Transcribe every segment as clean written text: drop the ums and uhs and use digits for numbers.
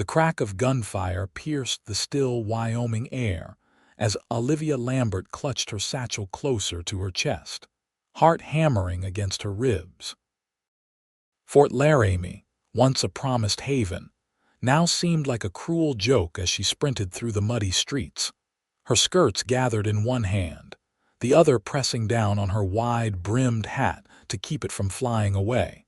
The crack of gunfire pierced the still Wyoming air as Olivia Lambert clutched her satchel closer to her chest, heart hammering against her ribs. Fort Laramie, once a promised haven, now seemed like a cruel joke as she sprinted through the muddy streets, her skirts gathered in one hand, the other pressing down on her wide-brimmed hat to keep it from flying away.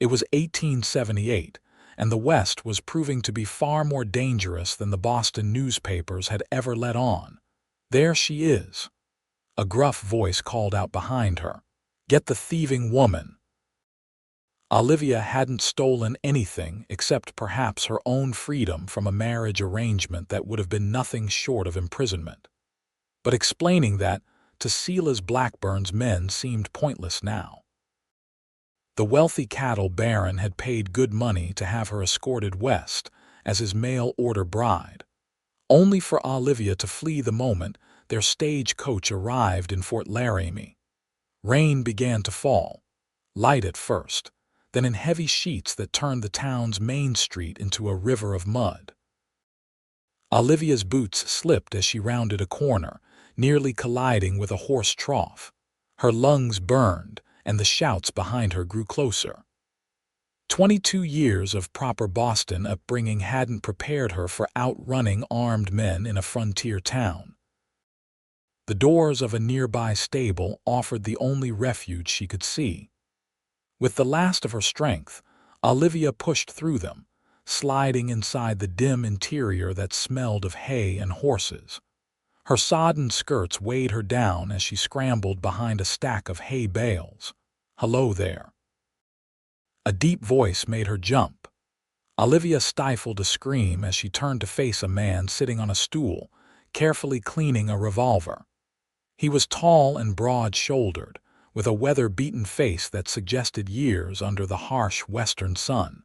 It was 1878, and the West was proving to be far more dangerous than the Boston newspapers had ever let on. "There she is," a gruff voice called out behind her. "Get the thieving woman." Olivia hadn't stolen anything except perhaps her own freedom from a marriage arrangement that would have been nothing short of imprisonment. But explaining that to Silas Blackburn's men seemed pointless now. The wealthy cattle baron had paid good money to have her escorted west as his mail-order bride, only for Olivia to flee the moment their stagecoach arrived in Fort Laramie. Rain began to fall, light at first, then in heavy sheets that turned the town's main street into a river of mud. Olivia's boots slipped as she rounded a corner, nearly colliding with a horse trough. Her lungs burned, and the shouts behind her grew closer. 22 years of proper Boston upbringing hadn't prepared her for outrunning armed men in a frontier town. The doors of a nearby stable offered the only refuge she could see. With the last of her strength, Olivia pushed through them, sliding inside the dim interior that smelled of hay and horses. Her sodden skirts weighed her down as she scrambled behind a stack of hay bales. "Hello there." A deep voice made her jump. Olivia stifled a scream as she turned to face a man sitting on a stool, carefully cleaning a revolver. He was tall and broad-shouldered, with a weather-beaten face that suggested years under the harsh western sun.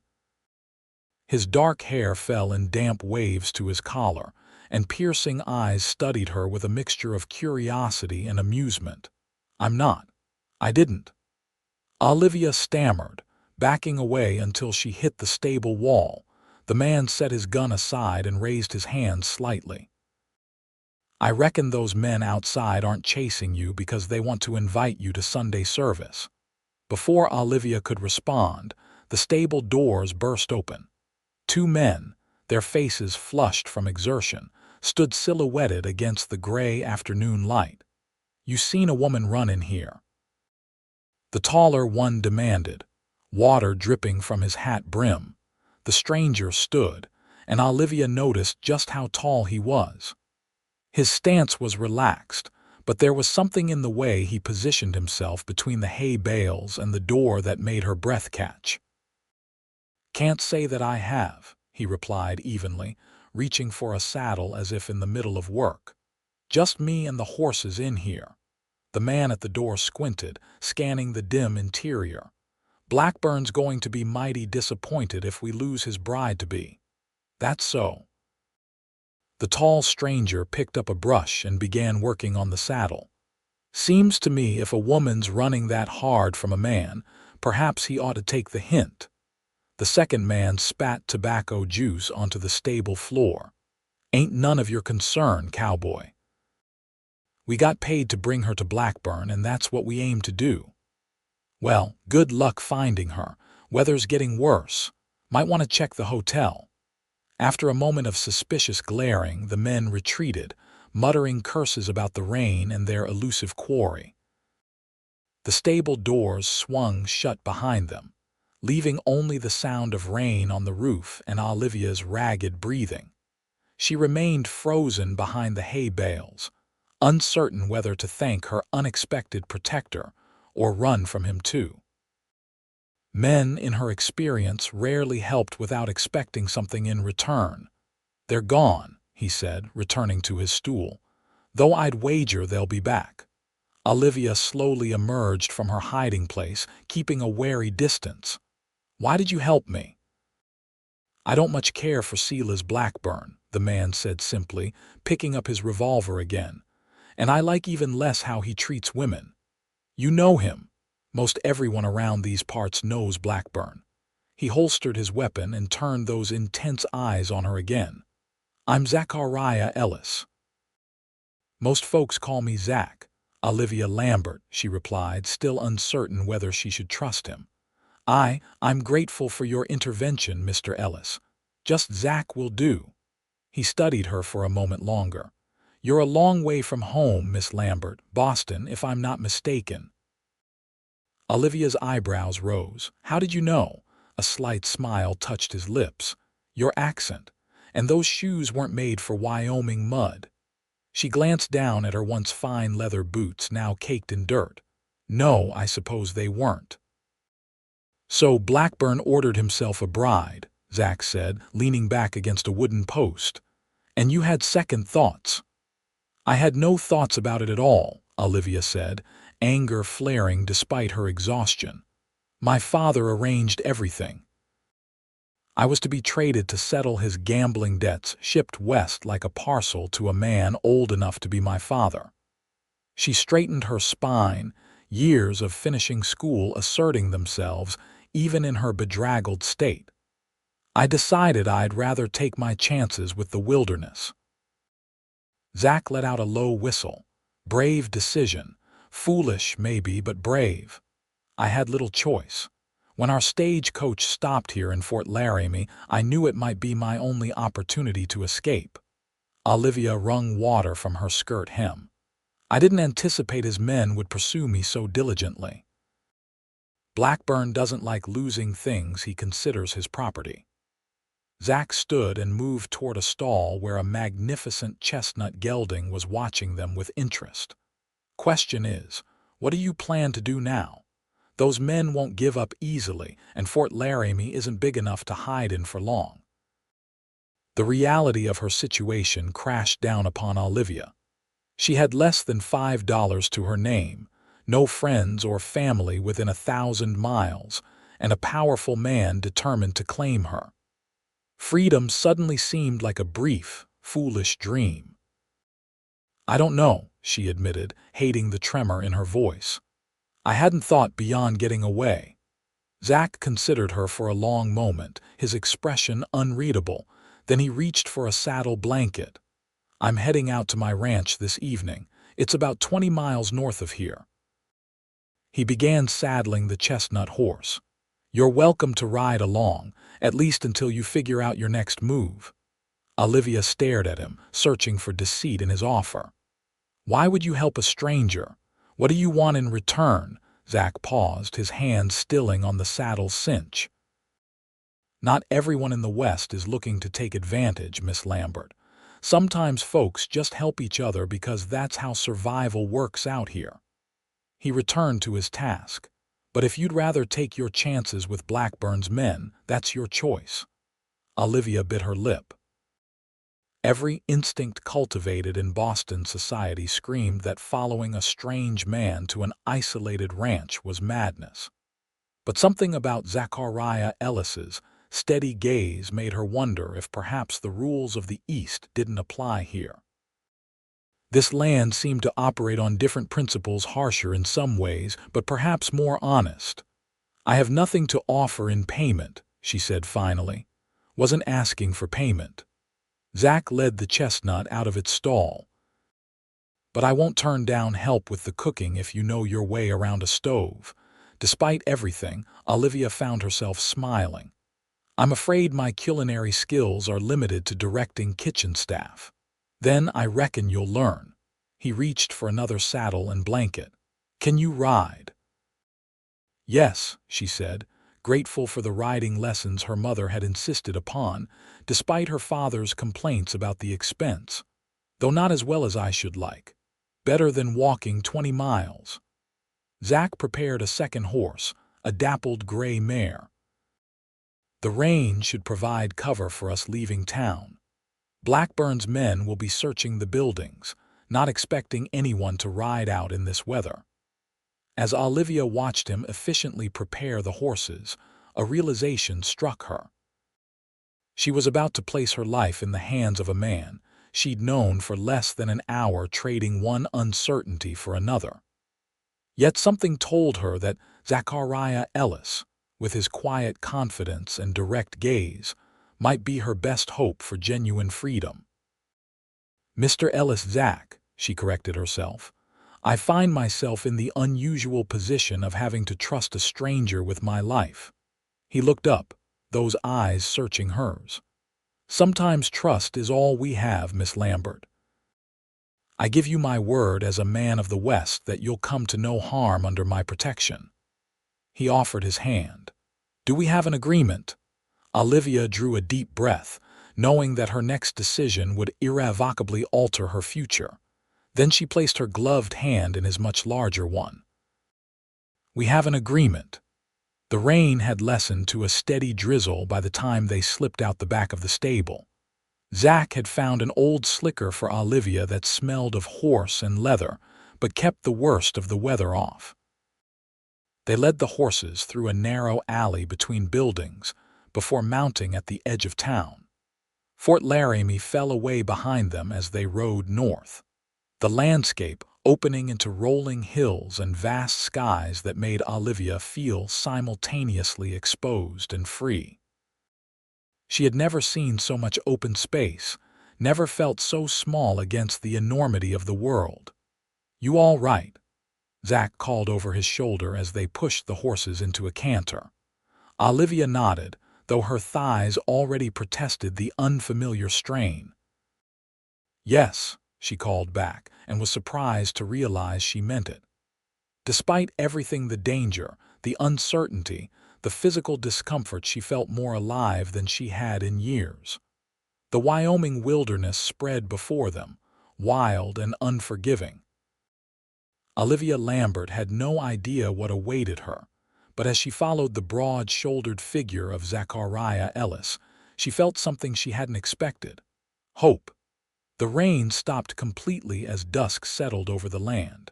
His dark hair fell in damp waves to his collar, and piercing eyes studied her with a mixture of curiosity and amusement. I didn't." Olivia stammered, backing away until she hit the stable wall. The man set his gun aside and raised his hands slightly. "I reckon those men outside aren't chasing you because they want to invite you to Sunday service." Before Olivia could respond, the stable doors burst open. Two men, their faces flushed from exertion, stood silhouetted against the gray afternoon light. "You seen a woman run in here?" The taller one demanded, water dripping from his hat brim. The stranger stood, and Olivia noticed just how tall he was. His stance was relaxed, but there was something in the way he positioned himself between the hay bales and the door that made her breath catch. "Can't say that I have," he replied evenly, reaching for a saddle as if in the middle of work. "Just me and the horses in here." The man at the door squinted, scanning the dim interior. "Blackburn's going to be mighty disappointed if we lose his bride-to-be." "That's so." The tall stranger picked up a brush and began working on the saddle. "Seems to me if a woman's running that hard from a man, perhaps he ought to take the hint." The second man spat tobacco juice onto the stable floor. "Ain't none of your concern, Cowboy. We got paid to bring her to Blackburn, and that's what we aim to do." "Well, good luck finding her. Weather's getting worse. Might want to check the hotel." After a moment of suspicious glaring, the men retreated, muttering curses about the rain and their elusive quarry. The stable doors swung shut behind them, leaving only the sound of rain on the roof and Olivia's ragged breathing. She remained frozen behind the hay bales, uncertain whether to thank her unexpected protector or run from him too. Men, in her experience, rarely helped without expecting something in return. "They're gone," he said, returning to his stool. "Though I'd wager they'll be back." Olivia slowly emerged from her hiding place, keeping a wary distance. "Why did you help me?" "I don't much care for Silas Blackburn," the man said simply, picking up his revolver again. "And I like even less how he treats women. You know him. Most everyone around these parts knows Blackburn. He holstered his weapon and turned those intense eyes on her again. "I'm Zachariah Ellis." "Most folks call me Zach. Olivia Lambert," she replied, still uncertain whether she should trust him. I'm grateful for your intervention, Mr. Ellis. Just Zach will do." He studied her for a moment longer. "You're a long way from home, Miss Lambert, Boston, if I'm not mistaken." Olivia's eyebrows rose. "How did you know?" A slight smile touched his lips. "Your accent. And those shoes weren't made for Wyoming mud." She glanced down at her once fine leather boots, now caked in dirt. "No, I suppose they weren't." "So Blackburn ordered himself a bride," Zach said, leaning back against a wooden post. "And you had second thoughts." "I had no thoughts about it at all," Olivia said, anger flaring despite her exhaustion. "My father arranged everything. I was to be traded to settle his gambling debts, shipped west like a parcel to a man old enough to be my father." She straightened her spine, years of finishing school asserting themselves even in her bedraggled state. "I decided I'd rather take my chances with the wilderness." Zach let out a low whistle. "Brave decision. Foolish, maybe, but brave. I had little choice. When our stagecoach stopped here in Fort Laramie, I knew it might be my only opportunity to escape." Olivia wrung water from her skirt hem. "I didn't anticipate his men would pursue me so diligently. Blackburn doesn't like losing things he considers his property." Zach stood and moved toward a stall where a magnificent chestnut gelding was watching them with interest. "Question is, what do you plan to do now? Those men won't give up easily, and Fort Laramie isn't big enough to hide in for long." The reality of her situation crashed down upon Olivia. She had less than $5 to her name, no friends or family within 1,000 miles, and a powerful man determined to claim her. Freedom suddenly seemed like a brief, foolish dream. "I don't know," she admitted, hating the tremor in her voice. "I hadn't thought beyond getting away." Zach considered her for a long moment, his expression unreadable. Then he reached for a saddle blanket. "I'm heading out to my ranch this evening. It's about 20 miles north of here." He began saddling the chestnut horse. "You're welcome to ride along, at least until you figure out your next move." Olivia stared at him, searching for deceit in his offer. "Why would you help a stranger? What do you want in return?" Zach paused, his hand stilling on the saddle's cinch. "Not everyone in the West is looking to take advantage, Miss Lambert. Sometimes folks just help each other because that's how survival works out here." He returned to his task. "But if you'd rather take your chances with Blackburn's men, that's your choice." Olivia bit her lip. Every instinct cultivated in Boston society screamed that following a strange man to an isolated ranch was madness. But something about Zachariah Ellis's steady gaze made her wonder if perhaps the rules of the East didn't apply here. This land seemed to operate on different principles, harsher in some ways, but perhaps more honest. "I have nothing to offer in payment," she said finally. "Wasn't asking for payment." Zach led the chestnut out of its stall. "But I won't turn down help with the cooking if you know your way around a stove." Despite everything, Olivia found herself smiling. "I'm afraid my culinary skills are limited to directing kitchen staff." "Then I reckon you'll learn." He reached for another saddle and blanket. "Can you ride?" "Yes," she said, grateful for the riding lessons her mother had insisted upon, despite her father's complaints about the expense. "Though not as well as I should like. Better than walking 20 miles. Zach prepared a second horse, a dappled gray mare. "The rain should provide cover for us leaving town. Blackburn's men will be searching the buildings, not expecting anyone to ride out in this weather." As Olivia watched him efficiently prepare the horses, a realization struck her. She was about to place her life in the hands of a man she'd known for less than an hour, trading one uncertainty for another. Yet something told her that Zachariah Ellis with his quiet confidence and direct gaze, might be her best hope for genuine freedom. "Mr. Ellis, Zach," she corrected herself. "I find myself in the unusual position of having to trust a stranger with my life." He looked up, those eyes searching hers. "Sometimes trust is all we have, Miss Lambert. I give you my word as a man of the West that you'll come to no harm under my protection." He offered his hand. "Do we have an agreement?" Olivia drew a deep breath, knowing that her next decision would irrevocably alter her future. Then she placed her gloved hand in his much larger one. "We have an agreement." The rain had lessened to a steady drizzle by the time they slipped out the back of the stable. Zach had found an old slicker for Olivia that smelled of horse and leather, but kept the worst of the weather off. They led the horses through a narrow alley between buildings before mounting at the edge of town. Fort Laramie fell away behind them as they rode north, the landscape opening into rolling hills and vast skies that made Olivia feel simultaneously exposed and free. She had never seen so much open space, never felt so small against the enormity of the world. "You all right?" Zach called over his shoulder as they pushed the horses into a canter. Olivia nodded, though her thighs already protested the unfamiliar strain. "Yes," she called back, and was surprised to realize she meant it. Despite everything, the danger, the uncertainty, the physical discomfort, she felt more alive than she had in years. The Wyoming wilderness spread before them, wild and unforgiving. Olivia Lambert had no idea what awaited her, but as she followed the broad-shouldered figure of Zachariah Ellis, she felt something she hadn't expected: hope. The rain stopped completely as dusk settled over the land.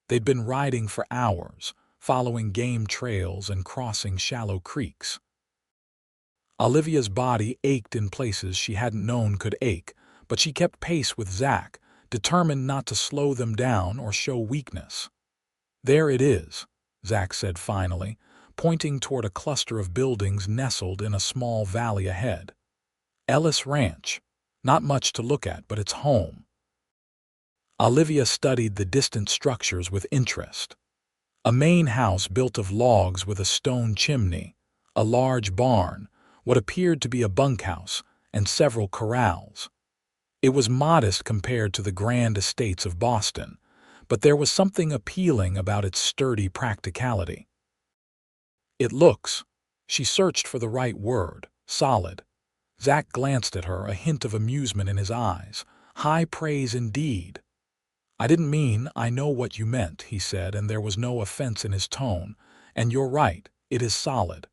They'd been riding for hours, following game trails and crossing shallow creeks. Olivia's body ached in places she hadn't known could ache, but she kept pace with Zach, determined not to slow them down or show weakness. "There it is," Zach said finally, pointing toward a cluster of buildings nestled in a small valley ahead. "Ellis Ranch. Not much to look at, but it's home." Olivia studied the distant structures with interest. A main house built of logs with a stone chimney, a large barn, what appeared to be a bunkhouse, and several corrals. It was modest compared to the grand estates of Boston, but there was something appealing about its sturdy practicality. "It looks," she searched for the right word, "solid." Zach glanced at her, a hint of amusement in his eyes. "High praise indeed." "I didn't mean I know what you meant," he said, and there was no offense in his tone. "And you're right, it is solid.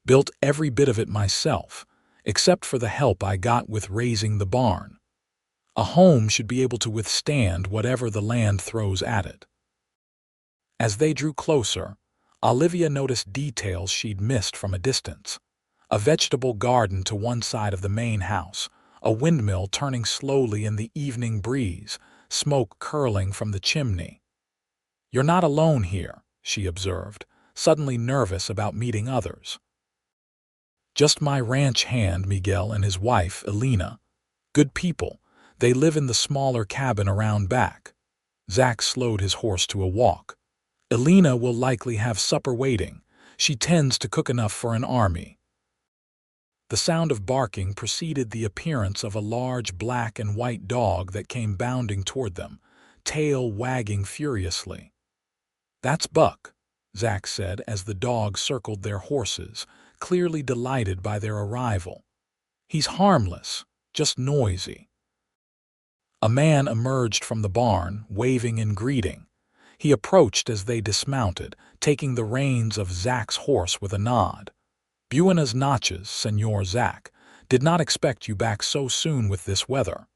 Built every bit of it myself, except for the help I got with raising the barn. A home should be able to withstand whatever the land throws at it." As they drew closer, Olivia noticed details she'd missed from a distance. A vegetable garden to one side of the main house, a windmill turning slowly in the evening breeze, smoke curling from the chimney. "You're not alone here," she observed, suddenly nervous about meeting others. "Just my ranch hand, Miguel, and his wife, Elena. Good people. They live in the smaller cabin around back." Zach slowed his horse to a walk. "Elena will likely have supper waiting. She tends to cook enough for an army." The sound of barking preceded the appearance of a large black and white dog that came bounding toward them, tail wagging furiously. "That's Buck," Zach said as the dog circled their horses, clearly delighted by their arrival. "He's harmless, just noisy." A man emerged from the barn, waving in greeting. He approached as they dismounted, taking the reins of Zach's horse with a nod. "Buenas noches, Señor Zach. Did not expect you back so soon with this weather."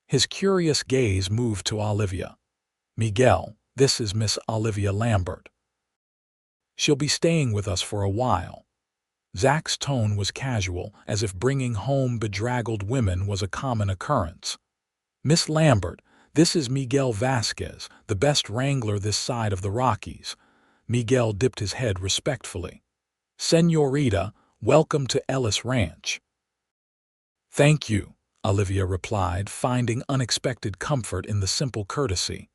His curious gaze moved to Olivia. "Miguel, this is Miss Olivia Lambert. She'll be staying with us for a while." Zach's tone was casual, as if bringing home bedraggled women was a common occurrence. "Miss Lambert, this is Miguel Vasquez, the best wrangler this side of the Rockies." Miguel dipped his head respectfully. "Señorita, welcome to Ellis Ranch." "Thank you," Olivia replied, finding unexpected comfort in the simple courtesy.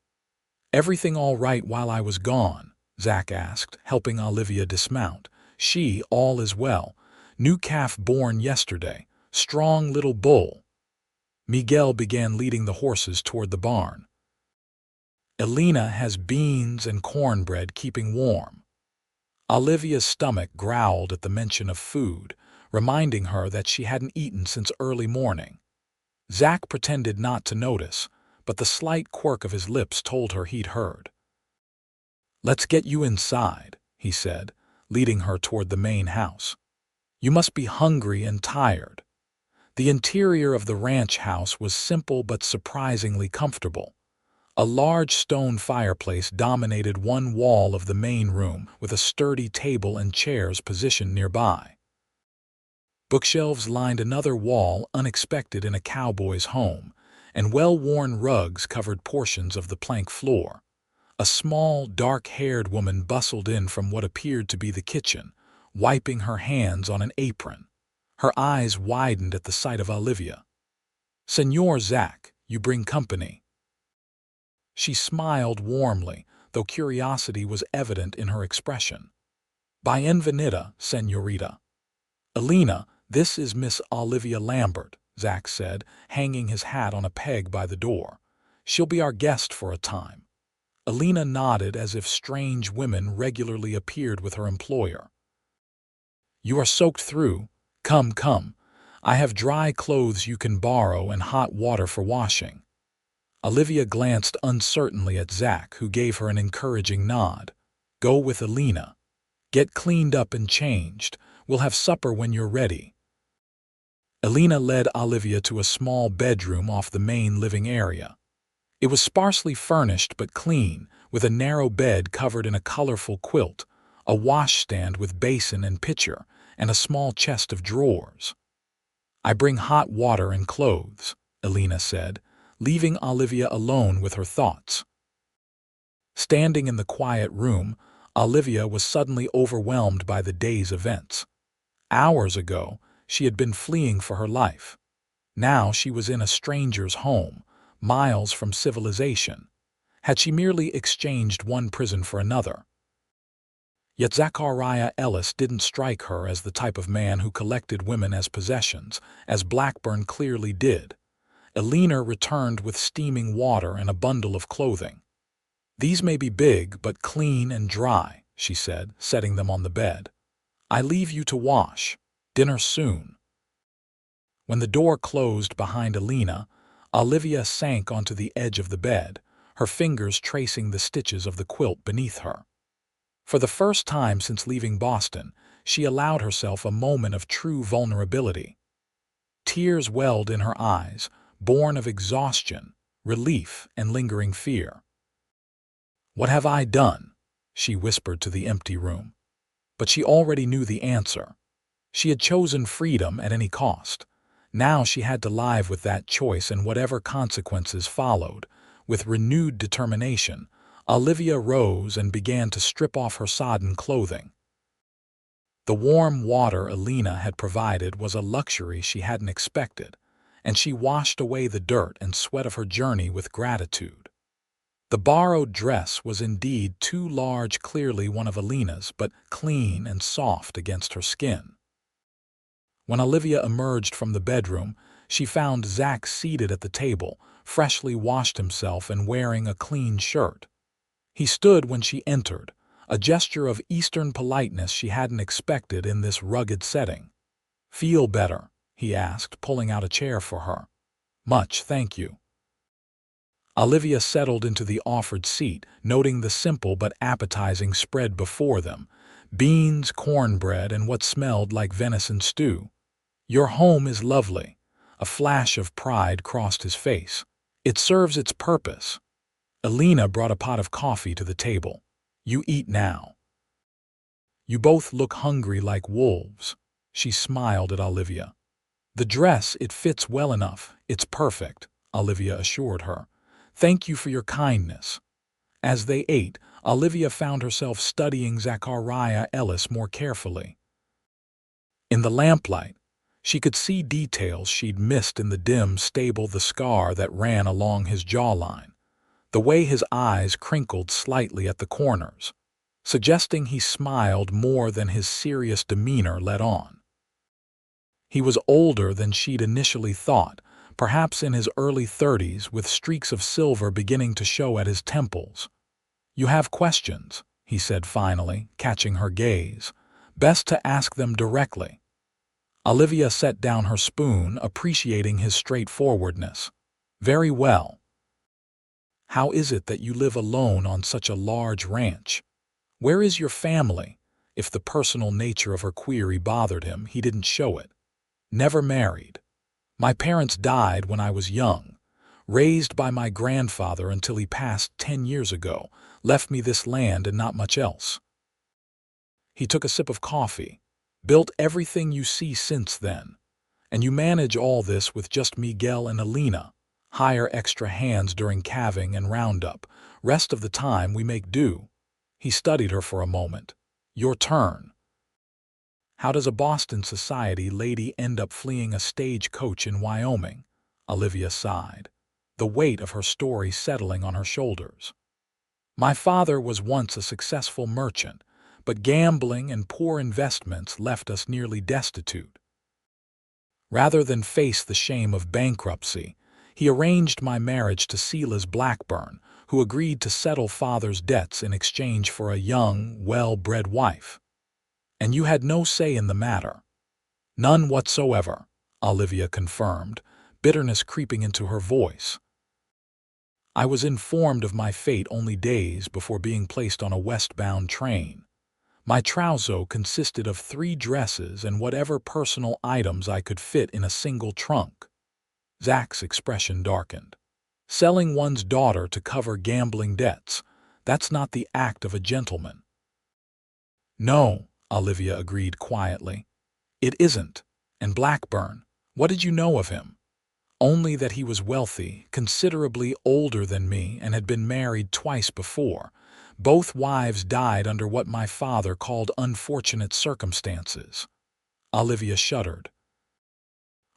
"Everything all right while I was gone?" Zach asked, helping Olivia dismount. "All is well. New calf born yesterday. Strong little bull." Miguel began leading the horses toward the barn. "Elena has beans and cornbread keeping warm." Olivia's stomach growled at the mention of food, reminding her that she hadn't eaten since early morning. Zach pretended not to notice, but the slight quirk of his lips told her he'd heard. "Let's get you inside," he said, leading her toward the main house. "You must be hungry and tired." The interior of the ranch house was simple but surprisingly comfortable. A large stone fireplace dominated one wall of the main room, with a sturdy table and chairs positioned nearby. Bookshelves lined another wall, unexpected in a cowboy's home, and well-worn rugs covered portions of the plank floor. A small, dark-haired woman bustled in from what appeared to be the kitchen, wiping her hands on an apron. Her eyes widened at the sight of Olivia. "Señor Zach, you bring company." She smiled warmly, though curiosity was evident in her expression. "Bienvenida, señorita." "Elena, this is Miss Olivia Lambert," Zach said, hanging his hat on a peg by the door. "She'll be our guest for a time." Elena nodded as if strange women regularly appeared with her employer. "You are soaked through. Come, come. I have dry clothes you can borrow and hot water for washing." Olivia glanced uncertainly at Zach, who gave her an encouraging nod. "Go with Elena. Get cleaned up and changed. We'll have supper when you're ready." Elena led Olivia to a small bedroom off the main living area. It was sparsely furnished but clean, with a narrow bed covered in a colorful quilt, a washstand with basin and pitcher, and a small chest of drawers. "I bring hot water and clothes," Elena said, leaving Olivia alone with her thoughts. Standing in the quiet room, Olivia was suddenly overwhelmed by the day's events. Hours ago, she had been fleeing for her life. Now she was in a stranger's home, miles from civilization. Had she merely exchanged one prison for another? Yet Zachariah Ellis didn't strike her as the type of man who collected women as possessions, as Blackburn clearly did. Elena returned with steaming water and a bundle of clothing. "These may be big, but clean and dry," she said, setting them on the bed. "I leave you to wash. Dinner soon." When the door closed behind Elena, Olivia sank onto the edge of the bed, her fingers tracing the stitches of the quilt beneath her. For the first time since leaving Boston, she allowed herself a moment of true vulnerability. Tears welled in her eyes, born of exhaustion, relief, and lingering fear. "What have I done?" she whispered to the empty room. But she already knew the answer. She had chosen freedom at any cost. Now she had to live with that choice and whatever consequences followed. With renewed determination, Olivia rose and began to strip off her sodden clothing. The warm water Elena had provided was a luxury she hadn't expected, and she washed away the dirt and sweat of her journey with gratitude. The borrowed dress was indeed too large, clearly one of Elena's, but clean and soft against her skin. When Olivia emerged from the bedroom, she found Zach seated at the table, freshly washed himself and wearing a clean shirt. He stood when she entered, a gesture of Eastern politeness she hadn't expected in this rugged setting. "Feel better?" he asked, pulling out a chair for her. "Much, thank you." Olivia settled into the offered seat, noting the simple but appetizing spread before them: beans, cornbread, and what smelled like venison stew. "Your home is lovely." A flash of pride crossed his face. "It serves its purpose." Elena brought a pot of coffee to the table. "You eat now." "You both look hungry like wolves." She smiled at Olivia. "The dress, it fits well enough. It's perfect," Olivia assured her. "Thank you for your kindness." As they ate, Olivia found herself studying Zachariah Ellis more carefully. In the lamplight, she could see details she'd missed in the dim stable: the scar that ran along his jawline, the way his eyes crinkled slightly at the corners, suggesting he smiled more than his serious demeanor let on. He was older than she'd initially thought, perhaps in his early 30s, with streaks of silver beginning to show at his temples. "You have questions," he said finally, catching her gaze. "Best to ask them directly." Olivia set down her spoon, appreciating his straightforwardness. "Very well. How is it that you live alone on such a large ranch? Where is your family?" If the personal nature of her query bothered him, he didn't show it. "Never married. My parents died when I was young. Raised by my grandfather until he passed 10 years ago, left me this land and not much else." He took a sip of coffee. "Built everything you see since then. And you manage all this with just Miguel and Alina. Hire extra hands during calving and roundup. Rest of the time we make do." He studied her for a moment. "Your turn. How does a Boston society lady end up fleeing a stagecoach in Wyoming?" Olivia sighed, the weight of her story settling on her shoulders. "My father was once a successful merchant, but gambling and poor investments left us nearly destitute. Rather than face the shame of bankruptcy, he arranged my marriage to Silas Blackburn, who agreed to settle father's debts in exchange for a young, well-bred wife. And you had no say in the matter." "None whatsoever," Olivia confirmed, bitterness creeping into her voice. "I was informed of my fate only days before being placed on a westbound train. My trousseau consisted of 3 dresses and whatever personal items I could fit in a single trunk." Zach's expression darkened. "Selling one's daughter to cover gambling debts, that's not the act of a gentleman." "No," Olivia agreed quietly. "It isn't. And Blackburn, what did you know of him?" "Only that he was wealthy, considerably older than me, and had been married twice before. Both wives died under what my father called unfortunate circumstances." Olivia shuddered.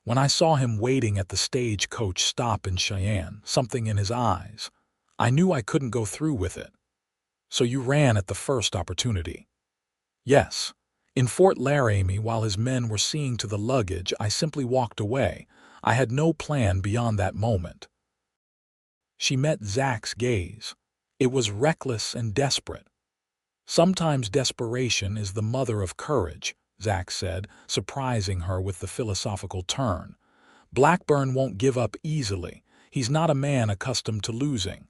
"When I saw him waiting at the stagecoach stop in Cheyenne, something in his eyes, I knew I couldn't go through with it." "So you ran at the first opportunity?" "Yes. In Fort Laramie, while his men were seeing to the luggage, I simply walked away. I had no plan beyond that moment." She met Zach's gaze. It was reckless and desperate. "Sometimes desperation is the mother of courage," Zach said, surprising her with the philosophical turn. "Blackburn won't give up easily. He's not a man accustomed to losing.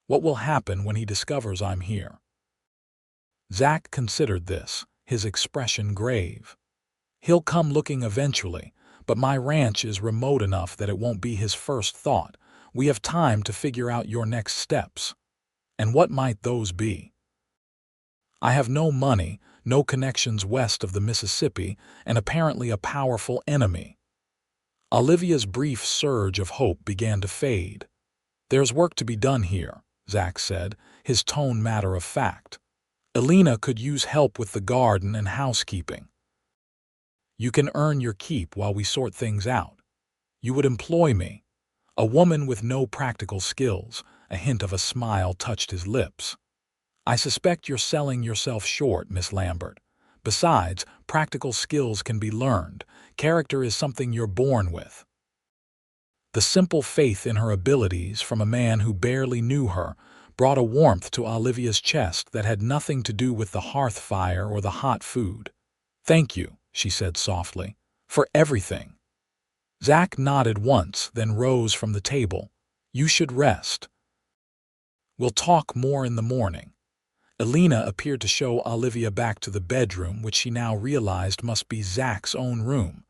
What will happen when he discovers I'm here?" Zach considered this, his expression grave. "He'll come looking eventually, but my ranch is remote enough that it won't be his first thought. We have time to figure out your next steps." "And what might those be?" "I have no money, no connections west of the Mississippi, and apparently a powerful enemy." Olivia's brief surge of hope began to fade. "There's work to be done here," Zach said, his tone matter of fact. "Alina could use help with the garden and housekeeping. You can earn your keep while we sort things out. You would employ me." A woman with no practical skills, a hint of a smile touched his lips. "I suspect you're selling yourself short, Miss Lambert. Besides, practical skills can be learned. Character is something you're born with." The simple faith in her abilities from a man who barely knew her brought a warmth to Olivia's chest that had nothing to do with the hearth fire or the hot food. "Thank you," she said softly, "for everything." Zach nodded once, then rose from the table. "You should rest. We'll talk more in the morning." Alina appeared to show Olivia back to the bedroom, which she now realized must be Zach's own room.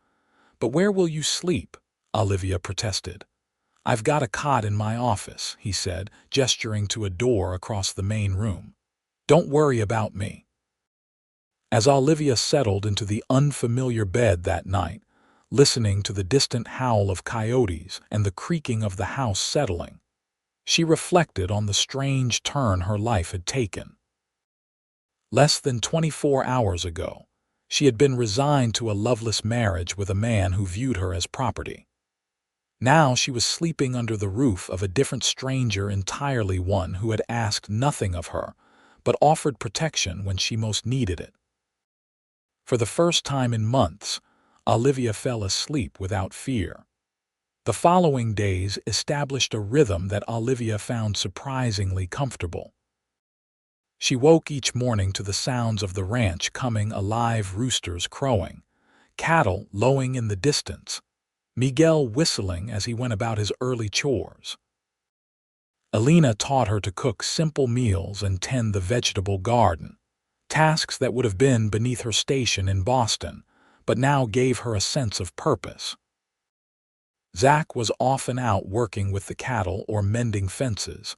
"But where will you sleep?" Olivia protested. "I've got a cot in my office," he said, gesturing to a door across the main room. "Don't worry about me." As Olivia settled into the unfamiliar bed that night, listening to the distant howl of coyotes and the creaking of the house settling, she reflected on the strange turn her life had taken. Less than 24 hours ago, She had been resigned to a loveless marriage with a man who viewed her as property. Now she was sleeping under the roof of a different stranger entirely, one who had asked nothing of her, but offered protection when she most needed it. For the first time in months, Olivia fell asleep without fear. The following days established a rhythm that Olivia found surprisingly comfortable. She woke each morning to the sounds of the ranch coming alive, roosters crowing, cattle lowing in the distance, Miguel whistling as he went about his early chores. Alina taught her to cook simple meals and tend the vegetable garden, tasks that would have been beneath her station in Boston, but now gave her a sense of purpose. Zach was often out working with the cattle or mending fences,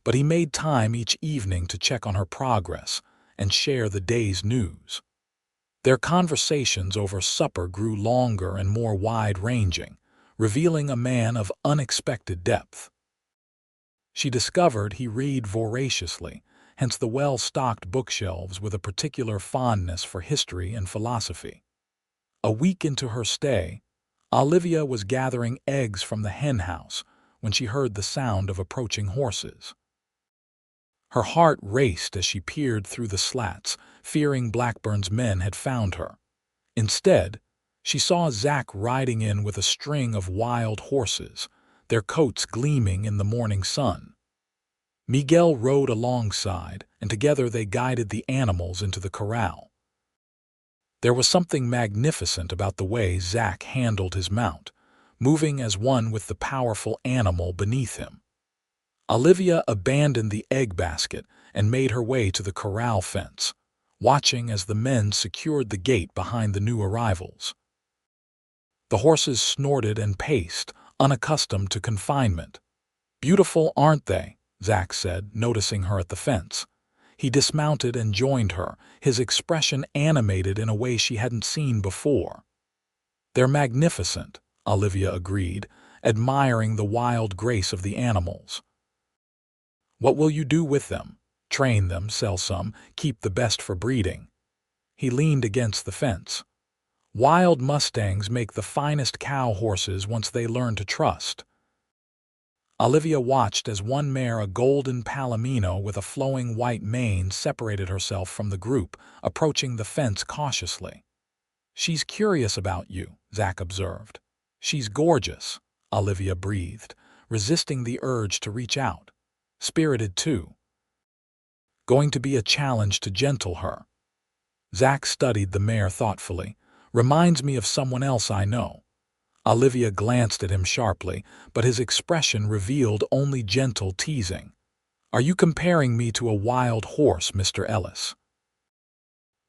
but he made time each evening to check on her progress and share the day's news. Their conversations over supper grew longer and more wide-ranging, revealing a man of unexpected depth. She discovered he read voraciously, hence the well-stocked bookshelves with a particular fondness for history and philosophy. A week into her stay, Olivia was gathering eggs from the henhouse when she heard the sound of approaching horses. Her heart raced as she peered through the slats, fearing Blackburn's men had found her. Instead, she saw Zach riding in with a string of wild horses, their coats gleaming in the morning sun. Miguel rode alongside, and together they guided the animals into the corral. There was something magnificent about the way Zach handled his mount, moving as one with the powerful animal beneath him. Olivia abandoned the egg basket and made her way to the corral fence, watching as the men secured the gate behind the new arrivals. The horses snorted and paced, unaccustomed to confinement. "Beautiful, aren't they?" Zach said, noticing her at the fence. He dismounted and joined her, his expression animated in a way she hadn't seen before. "They're magnificent," Olivia agreed, admiring the wild grace of the animals. "What will you do with them? Train them, sell some, keep the best for breeding." He leaned against the fence. "Wild Mustangs make the finest cow horses once they learn to trust." Olivia watched as one mare, a golden palomino with a flowing white mane, separated herself from the group, approaching the fence cautiously. "She's curious about you," Zach observed. "She's gorgeous," Olivia breathed, resisting the urge to reach out. "Spirited, too. Going to be a challenge to gentle her." Zach studied the mare thoughtfully. "Reminds me of someone else I know." Olivia glanced at him sharply, but his expression revealed only gentle teasing. "Are you comparing me to a wild horse, Mr. Ellis?"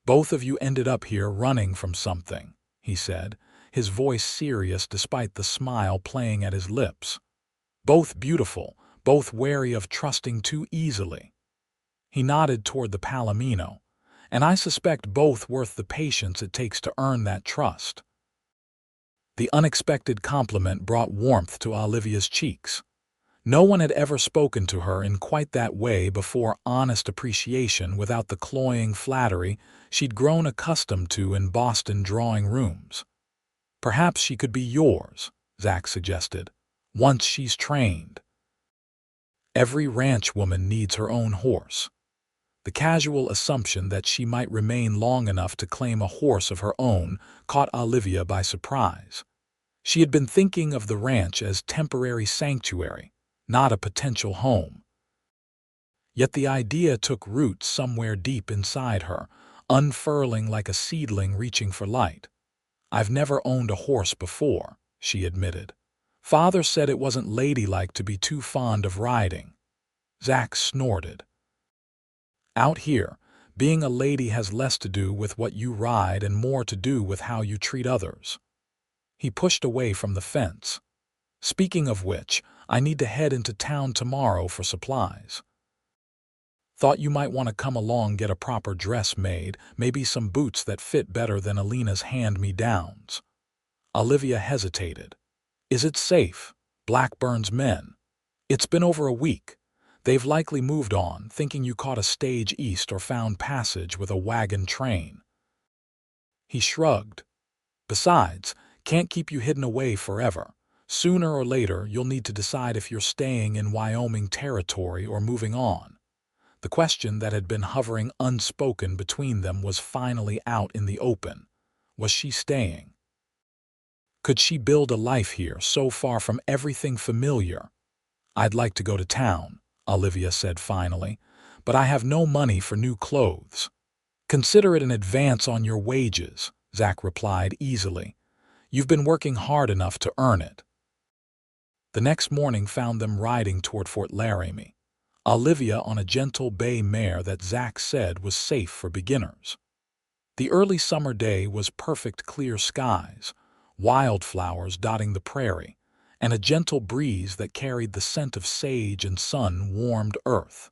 "Both of you ended up here running from something," he said, his voice serious despite the smile playing at his lips. "Both beautiful, both wary of trusting too easily." He nodded toward the palomino. "And I suspect both worth the patience it takes to earn that trust." The unexpected compliment brought warmth to Olivia's cheeks. No one had ever spoken to her in quite that way before, honest appreciation without the cloying flattery she'd grown accustomed to in Boston drawing rooms. "Perhaps she could be yours," Zach suggested, "once she's trained." Every ranch woman needs her own horse. The casual assumption that she might remain long enough to claim a horse of her own caught Olivia by surprise. She had been thinking of the ranch as temporary sanctuary, not a potential home. Yet the idea took root somewhere deep inside her, unfurling like a seedling reaching for light. "I've never owned a horse before," she admitted. "Father said it wasn't ladylike to be too fond of riding." Zach snorted. "Out here, being a lady has less to do with what you ride and more to do with how you treat others." He pushed away from the fence. "Speaking of which, I need to head into town tomorrow for supplies. Thought you might want to come along, get a proper dress made, maybe some boots that fit better than Alina's hand-me-downs." Olivia hesitated. "Is it safe? Blackburn's men. It's been over a week. They've likely moved on, thinking you caught a stage east or found passage with a wagon train." He shrugged. Besides, can't keep you hidden away forever. Sooner or later, you'll need to decide if you're staying in Wyoming territory or moving on. The question that had been hovering unspoken between them was finally out in the open. Was she staying? Could she build a life here so far from everything familiar? "I'd like to go to town," Olivia said finally, "but I have no money for new clothes." "Consider it an advance on your wages," Zach replied easily. "You've been working hard enough to earn it." The next morning found them riding toward Fort Laramie, Olivia on a gentle bay mare that Zach said was safe for beginners. The early summer day was perfect clear skies, wildflowers dotting the prairie, and a gentle breeze that carried the scent of sage and sun-warmed earth.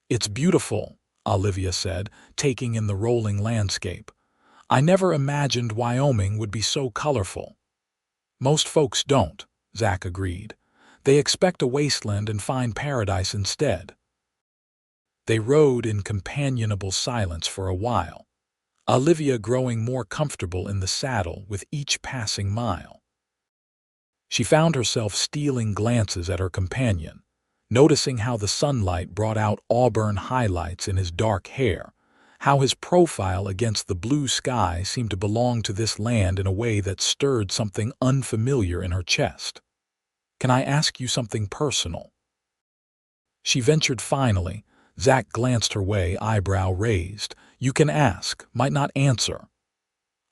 "It's beautiful," Olivia said, taking in the rolling landscape. "I never imagined Wyoming would be so colorful." "Most folks don't," Zach agreed. "They expect a wasteland and find paradise instead." They rode in companionable silence for a while, Olivia growing more comfortable in the saddle with each passing mile. She found herself stealing glances at her companion, noticing how the sunlight brought out auburn highlights in his dark hair, how his profile against the blue sky seemed to belong to this land in a way that stirred something unfamiliar in her chest. "Can I ask you something personal?" She ventured finally. Zach glanced her way, eyebrow raised. "You can ask, might not answer."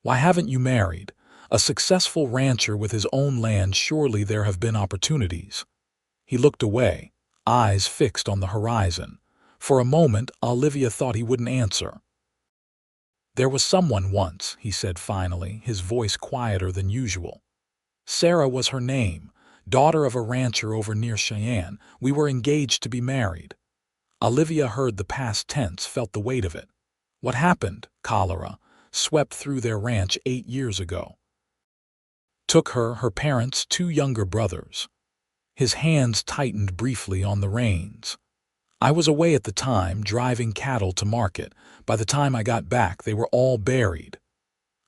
"Why haven't you married? A successful rancher with his own land, surely there have been opportunities." He looked away, eyes fixed on the horizon. For a moment, Olivia thought he wouldn't answer. "There was someone once," he said finally, his voice quieter than usual. "Sarah was her name, daughter of a rancher over near Cheyenne. We were engaged to be married." Olivia heard the past tense, felt the weight of it. What happened? Cholera swept through their ranch 8 years ago. Took her, her parents, 2 younger brothers. His hands tightened briefly on the reins. "I was away at the time, driving cattle to market. By the time I got back, they were all buried."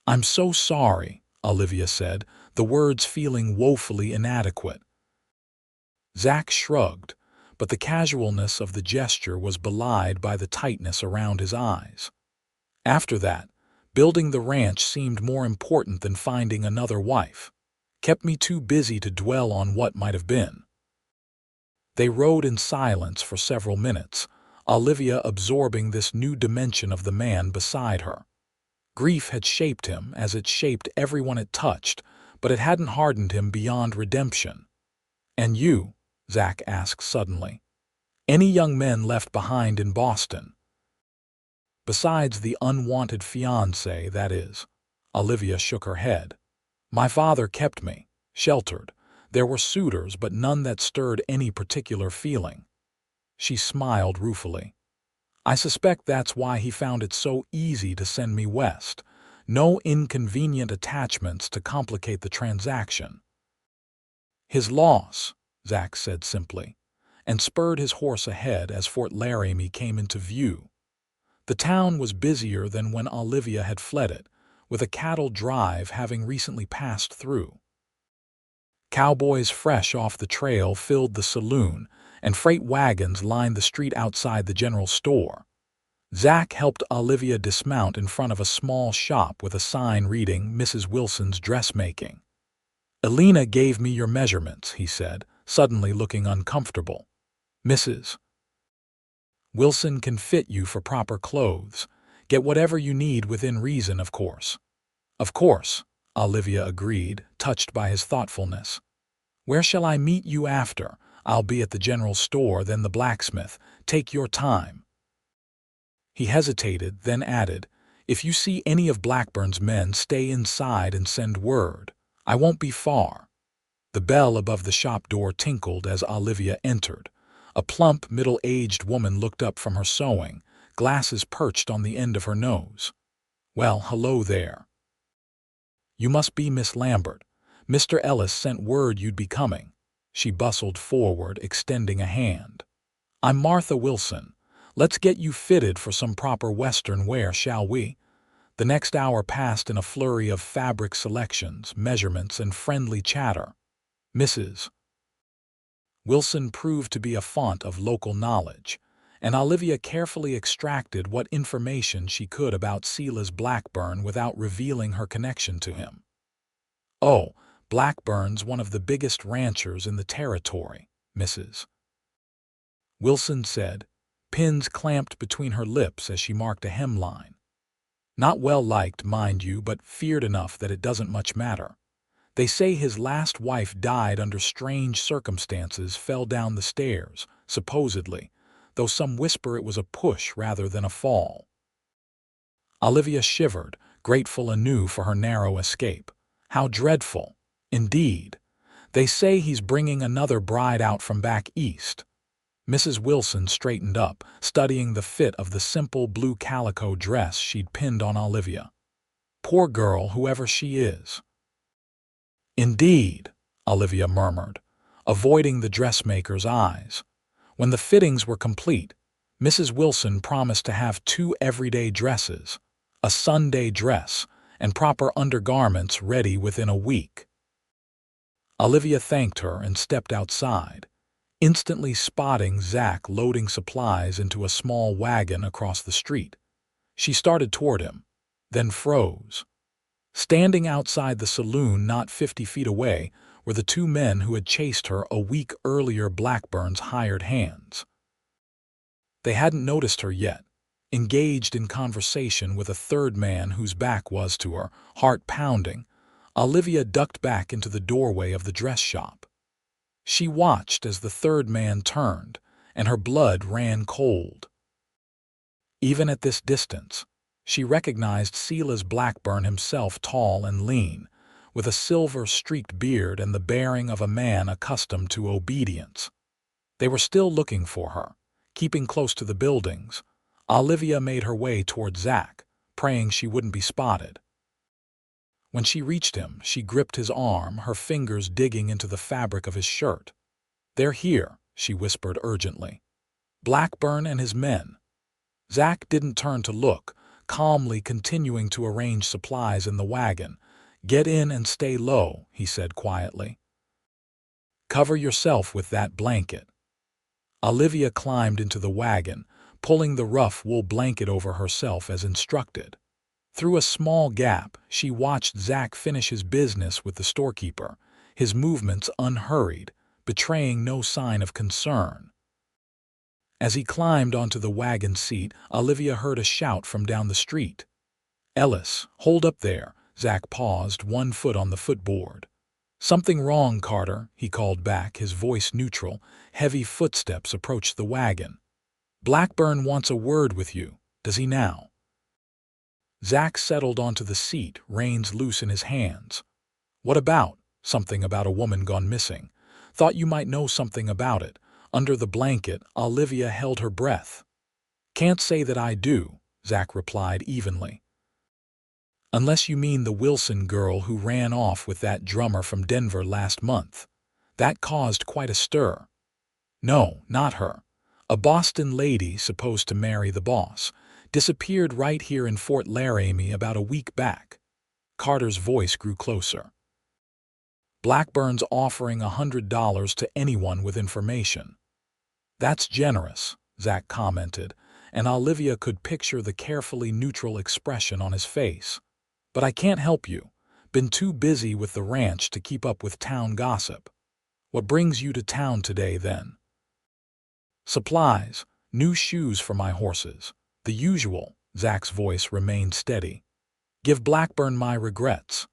"I'm so sorry," Olivia said, the words feeling woefully inadequate. Zach shrugged, but the casualness of the gesture was belied by the tightness around his eyes. After that, building the ranch seemed more important than finding another wife. Kept me too busy to dwell on what might have been. They rode in silence for several minutes, Olivia absorbing this new dimension of the man beside her. Grief had shaped him as it shaped everyone it touched, but it hadn't hardened him beyond redemption. "And you?" Zach asked suddenly. "Any young men left behind in Boston?" "Besides the unwanted fiancé, that is." Olivia shook her head. "My father kept me, sheltered. There were suitors, but none that stirred any particular feeling." She smiled ruefully. "I suspect that's why he found it so easy to send me west. No inconvenient attachments to complicate the transaction." "His loss," Zach said simply, and spurred his horse ahead as Fort Laramie came into view. The town was busier than when Olivia had fled it, with a cattle drive having recently passed through. Cowboys fresh off the trail filled the saloon, and freight wagons lined the street outside the general store. Zach helped Olivia dismount in front of a small shop with a sign reading "Mrs. Wilson's Dressmaking." "Elena gave me your measurements," he said, suddenly looking uncomfortable. "Mrs. Wilson can fit you for proper clothes. Get whatever you need within reason, of course." "Of course," Olivia agreed, touched by his thoughtfulness. "Where shall I meet you after? I'll be at the general store, then the blacksmith. Take your time." He hesitated, then added, "If you see any of Blackburn's men, stay inside and send word. I won't be far." The bell above the shop door tinkled as Olivia entered. A plump, middle-aged woman looked up from her sewing, glasses perched on the end of her nose. "Well, hello there. You must be Miss Lambert. Mr. Ellis sent word you'd be coming." She bustled forward, extending a hand. "I'm Martha Wilson. Let's get you fitted for some proper Western wear, shall we?" The next hour passed in a flurry of fabric selections, measurements, and friendly chatter. Mrs. Wilson proved to be a font of local knowledge, and Olivia carefully extracted what information she could about Silas Blackburn without revealing her connection to him. "Oh, Blackburn's one of the biggest ranchers in the territory," Mrs. Wilson said, pins clamped between her lips as she marked a hemline. "Not well liked, mind you, but feared enough that it doesn't much matter. They say his last wife died under strange circumstances, fell down the stairs, supposedly, though some whisper it was a push rather than a fall." Olivia shivered, grateful anew for her narrow escape. How dreadful! Indeed. They say he's bringing another bride out from back east. Mrs. Wilson straightened up, studying the fit of the simple blue calico dress she'd pinned on Olivia. Poor girl, whoever she is. "Indeed," Olivia murmured, avoiding the dressmaker's eyes. When the fittings were complete, Mrs. Wilson promised to have 2 everyday dresses, a Sunday dress, and proper undergarments ready within a week. Olivia thanked her and stepped outside, instantly spotting Zach loading supplies into a small wagon across the street. She started toward him, then froze. Standing outside the saloon not 50 feet away were the 2 men who had chased her a week earlier, Blackburn's hired hands. They hadn't noticed her yet, engaged in conversation with a third man whose back was to her, heart pounding. Olivia ducked back into the doorway of the dress shop. She watched as the third man turned, and her blood ran cold. Even at this distance, she recognized Silas Blackburn himself, tall and lean, with a silver-streaked beard and the bearing of a man accustomed to obedience. They were still looking for her, keeping close to the buildings. Olivia made her way toward Zach, praying she wouldn't be spotted. When she reached him, she gripped his arm, her fingers digging into the fabric of his shirt. "They're here," she whispered urgently. "Blackburn and his men." Zach didn't turn to look, calmly continuing to arrange supplies in the wagon. "Get in and stay low," he said quietly. "Cover yourself with that blanket." Olivia climbed into the wagon, pulling the rough wool blanket over herself as instructed. Through a small gap, she watched Zach finish his business with the storekeeper, his movements unhurried, betraying no sign of concern. As he climbed onto the wagon seat, Olivia heard a shout from down the street. "Ellis, hold up there." Zach paused, one foot on the footboard. "Something wrong, Carter," he called back, his voice neutral. Heavy footsteps approached the wagon. "Blackburn wants a word with you. Does he now?" Zach settled onto the seat, reins loose in his hands. "What about?" "Something about a woman gone missing. Thought you might know something about it." Under the blanket, Olivia held her breath. "Can't say that I do," Zach replied evenly. "Unless you mean the Wilson girl who ran off with that drummer from Denver last month. That caused quite a stir." "No, not her. A Boston lady supposed to marry the boss. Disappeared right here in Fort Laramie about a week back." Carter's voice grew closer. "Blackburn's offering $100 to anyone with information." "That's generous," Zach commented, and Olivia could picture the carefully neutral expression on his face. "But I can't help you. Been too busy with the ranch to keep up with town gossip." "What brings you to town today, then?" "Supplies. New shoes for my horses. The usual." Zach's voice remained steady. "Give Blackburn my regrets."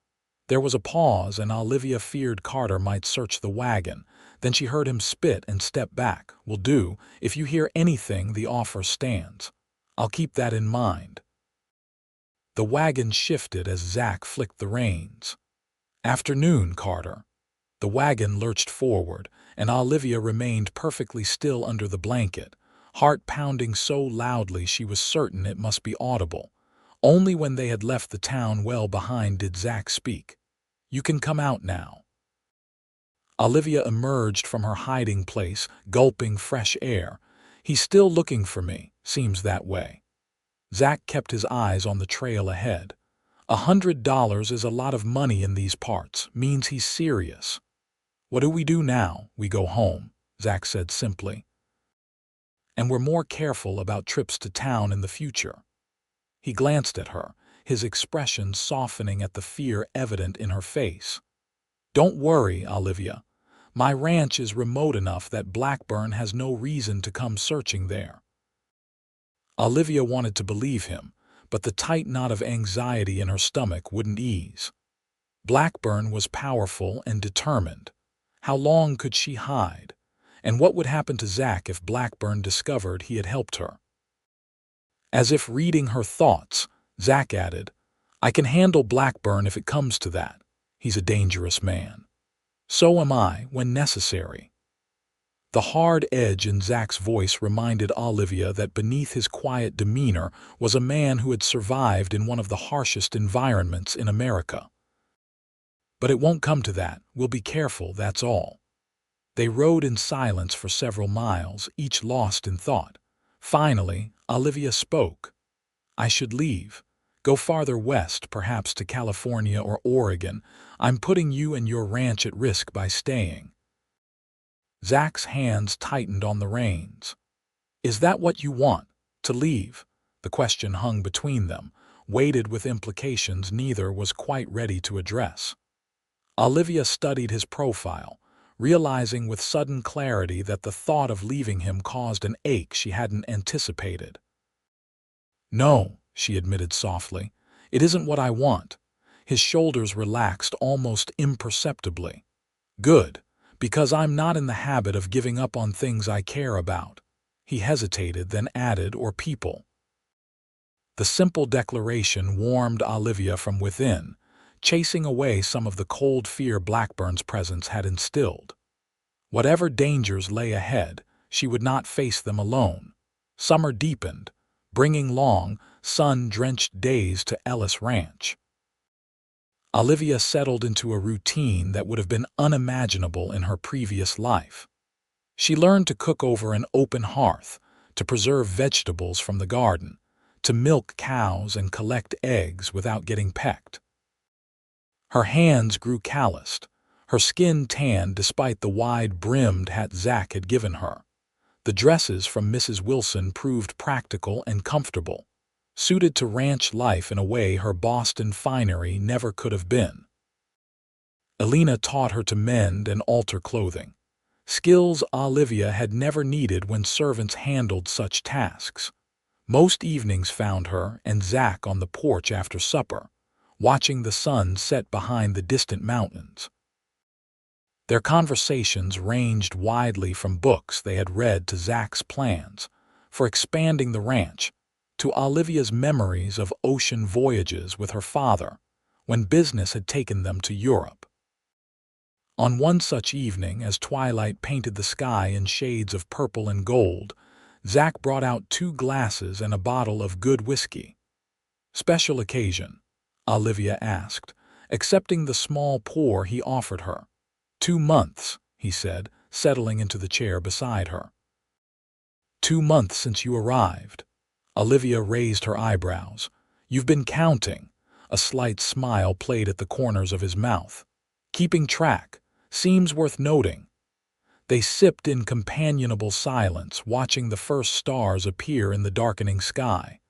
There was a pause, and Olivia feared Carter might search the wagon. Then she heard him spit and step back. "Will do. If you hear anything, the offer stands." "I'll keep that in mind." The wagon shifted as Zach flicked the reins. "Afternoon, Carter." The wagon lurched forward, and Olivia remained perfectly still under the blanket, heart pounding so loudly she was certain it must be audible. Only when they had left the town well behind did Zach speak. "You can come out now." Olivia emerged from her hiding place, gulping fresh air. "He's still looking for me. Seems that way." Zach kept his eyes on the trail ahead. $100 is a lot of money in these parts, means he's serious. What do we do now? We go home, Zach said simply. And we're more careful about trips to town in the future. He glanced at her, his expression softening at the fear evident in her face. Don't worry, Olivia. My ranch is remote enough that Blackburn has no reason to come searching there. Olivia wanted to believe him, but the tight knot of anxiety in her stomach wouldn't ease. Blackburn was powerful and determined. How long could she hide? And what would happen to Zach if Blackburn discovered he had helped her? As if reading her thoughts, Zach added, I can handle Blackburn if it comes to that. He's a dangerous man. So am I, when necessary. The hard edge in Zach's voice reminded Olivia that beneath his quiet demeanor was a man who had survived in one of the harshest environments in America. But it won't come to that. We'll be careful, that's all. They rode in silence for several miles, each lost in thought. Finally, Olivia spoke. I should leave. Go farther west, perhaps to California or Oregon. I'm putting you and your ranch at risk by staying. Zach's hands tightened on the reins. Is that what you want? To leave? The question hung between them, weighted with implications neither was quite ready to address. Olivia studied his profile, realizing with sudden clarity that the thought of leaving him caused an ache she hadn't anticipated. No, she admitted softly, it isn't what I want. His shoulders relaxed almost imperceptibly. Good, because I'm not in the habit of giving up on things I care about. He hesitated, then added, or people. The simple declaration warmed Olivia from within, chasing away some of the cold fear Blackburn's presence had instilled. Whatever dangers lay ahead, she would not face them alone. Summer deepened, bringing long, sun-drenched days to Ellis Ranch. Olivia settled into a routine that would have been unimaginable in her previous life. She learned to cook over an open hearth, to preserve vegetables from the garden, to milk cows and collect eggs without getting pecked. Her hands grew calloused, her skin tanned despite the wide-brimmed hat Zach had given her. The dresses from Mrs. Wilson proved practical and comfortable, suited to ranch life in a way her Boston finery never could have been. Elena taught her to mend and alter clothing, skills Olivia had never needed when servants handled such tasks. Most evenings found her and Zach on the porch after supper, watching the sun set behind the distant mountains. Their conversations ranged widely from books they had read to Zach's plans for expanding the ranch, to Olivia's memories of ocean voyages with her father when business had taken them to Europe. On one such evening, as twilight painted the sky in shades of purple and gold, Zach brought out 2 glasses and a bottle of good whiskey. Special occasion? Olivia asked, accepting the small pour he offered her. 2 months, he said, settling into the chair beside her. 2 months since you arrived. Olivia raised her eyebrows. You've been counting. A slight smile played at the corners of his mouth. Keeping track. Seems worth noting. They sipped in companionable silence, watching the first stars appear in the darkening sky.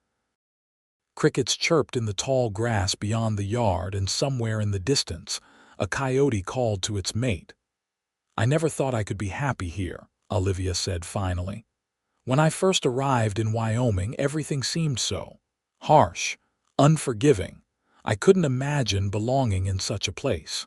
Crickets chirped in the tall grass beyond the yard, and somewhere in the distance, a coyote called to its mate. I never thought I could be happy here, Olivia said finally. When I first arrived in Wyoming, everything seemed so harsh, unforgiving. I couldn't imagine belonging in such a place.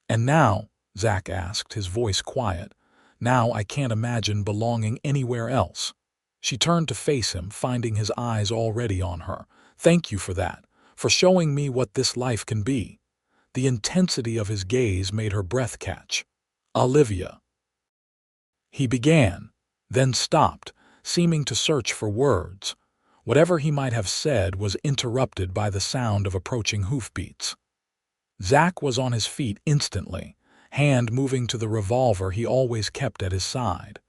And now, Zach asked, his voice quiet, now I can't imagine belonging anywhere else. She turned to face him, finding his eyes already on her. Thank you for that, for showing me what this life can be. The intensity of his gaze made her breath catch. Olivia. He began, then stopped, seeming to search for words. Whatever he might have said was interrupted by the sound of approaching hoofbeats. Zach was on his feet instantly, hand moving to the revolver he always kept at his side.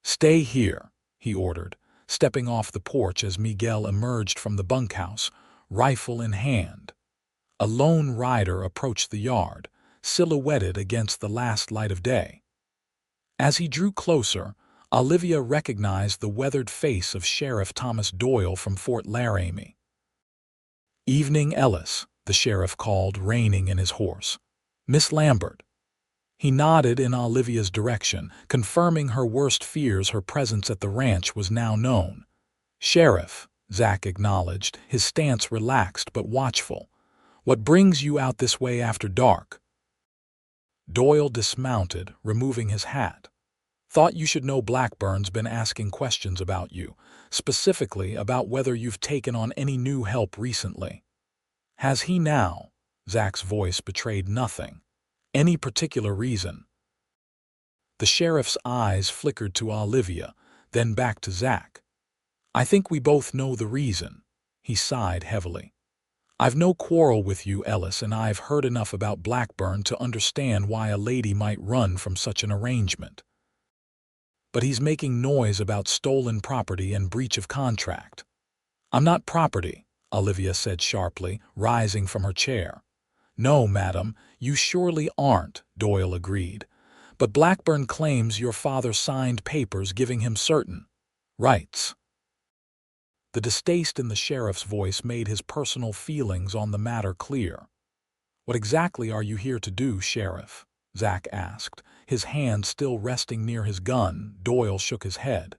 Stay here, he ordered, stepping off the porch as Miguel emerged from the bunkhouse, rifle in hand. A lone rider approached the yard, silhouetted against the last light of day. As he drew closer, Olivia recognized the weathered face of Sheriff Thomas Doyle from Fort Laramie. "Evening, Ellis," the sheriff called, reining in his horse. "Miss Lambert." He nodded in Olivia's direction, confirming her worst fears. Her presence at the ranch was now known. "Sheriff," Zach acknowledged, his stance relaxed but watchful. "What brings you out this way after dark?" Doyle dismounted, removing his hat. "Thought you should know Blackburn's been asking questions about you, specifically about whether you've taken on any new help recently." "Has he now?" Zach's voice betrayed nothing. "Any particular reason?" The sheriff's eyes flickered to Olivia, then back to Zach. "I think we both know the reason." He sighed heavily. "I've no quarrel with you, Ellis, and I've heard enough about Blackburn to understand why a lady might run from such an arrangement. But he's making noise about stolen property and breach of contract." "I'm not property," Olivia said sharply, rising from her chair. "No, madam, you surely aren't," Doyle agreed. "But Blackburn claims your father signed papers giving him certain rights." The distaste in the sheriff's voice made his personal feelings on the matter clear. "What exactly are you here to do, Sheriff?" Zach asked, his hand still resting near his gun. Doyle shook his head.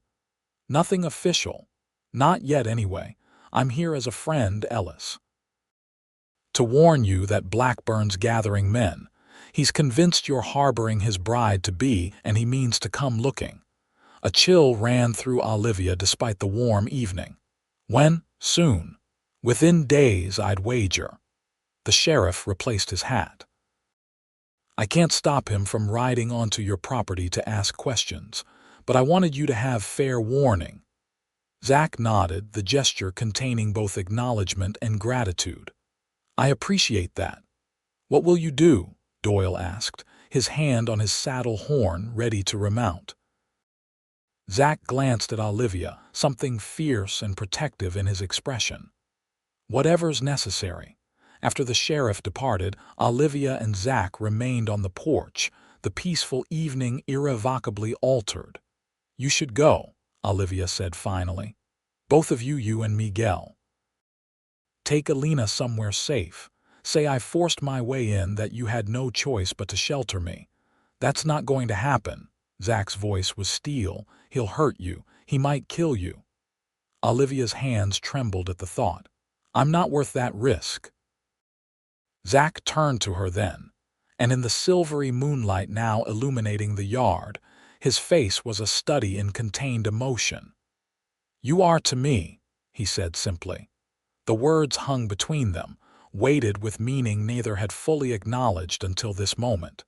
"Nothing official. Not yet, anyway. I'm here as a friend, Ellis. To warn you that Blackburn's gathering men. He's convinced you're harboring his bride-to-be, and he means to come looking." A chill ran through Olivia despite the warm evening. "When? Soon. Within days, I'd wager." The sheriff replaced his hat. "I can't stop him from riding onto your property to ask questions, but I wanted you to have fair warning." Zach nodded, the gesture containing both acknowledgement and gratitude. "I appreciate that." "What will you do?" Doyle asked, his hand on his saddle horn, ready to remount. Zach glanced at Olivia, something fierce and protective in his expression. "Whatever's necessary." After the sheriff departed, Olivia and Zach remained on the porch, the peaceful evening irrevocably altered. "You should go," Olivia said finally. "Both of you, you and Miguel. Take Alina somewhere safe. Say I forced my way in, that you had no choice but to shelter me." "That's not going to happen." Zach's voice was steel. "He'll hurt you. He might kill you." Olivia's hands trembled at the thought. "I'm not worth that risk." Zach turned to her then, and in the silvery moonlight now illuminating the yard, his face was a study in contained emotion. "You are to me," he said simply. The words hung between them, weighted with meaning neither had fully acknowledged until this moment.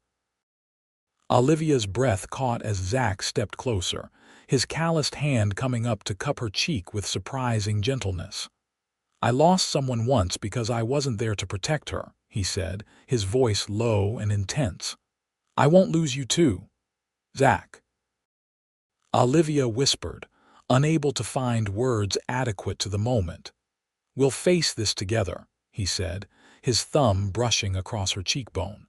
Olivia's breath caught as Zach stepped closer, his calloused hand coming up to cup her cheek with surprising gentleness. "I lost someone once because I wasn't there to protect her," he said, his voice low and intense. "I won't lose you too, Zach." Olivia whispered, unable to find words adequate to the moment. "We'll face this together," he said, his thumb brushing across her cheekbone.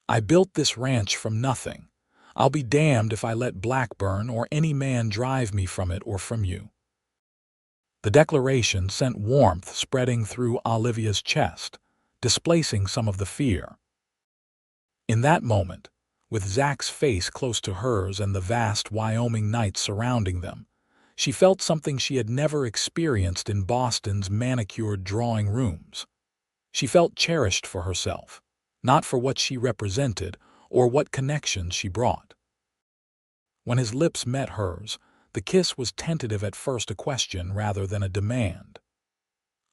"I built this ranch from nothing. I'll be damned if I let Blackburn or any man drive me from it or from you." The declaration sent warmth spreading through Olivia's chest, displacing some of the fear. In that moment, with Zach's face close to hers and the vast Wyoming night surrounding them, she felt something she had never experienced in Boston's manicured drawing rooms. She felt cherished for herself, not for what she represented or what connections she brought. When his lips met hers, the kiss was tentative, at first a question rather than a demand.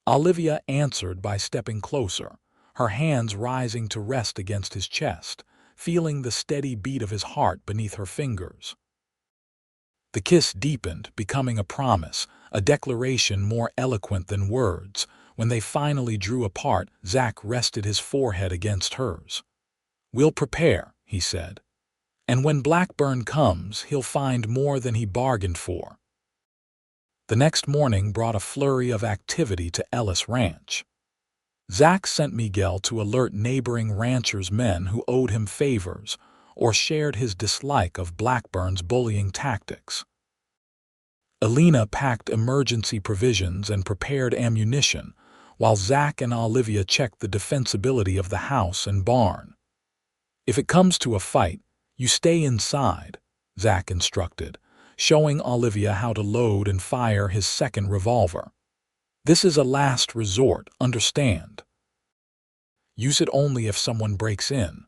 Olivia answered by stepping closer, her hands rising to rest against his chest, feeling the steady beat of his heart beneath her fingers. The kiss deepened, becoming a promise, a declaration more eloquent than words. When they finally drew apart, Zach rested his forehead against hers. "We'll prepare," he said. "And when Blackburn comes, he'll find more than he bargained for." The next morning brought a flurry of activity to Ellis Ranch. Zach sent Miguel to alert neighboring ranchers' men who owed him favors or shared his dislike of Blackburn's bullying tactics. Elena packed emergency provisions and prepared ammunition, while Zach and Olivia checked the defensibility of the house and barn. "If it comes to a fight, you stay inside," Zach instructed, showing Olivia how to load and fire his second revolver. "This is a last resort, understand? Use it only if someone breaks in."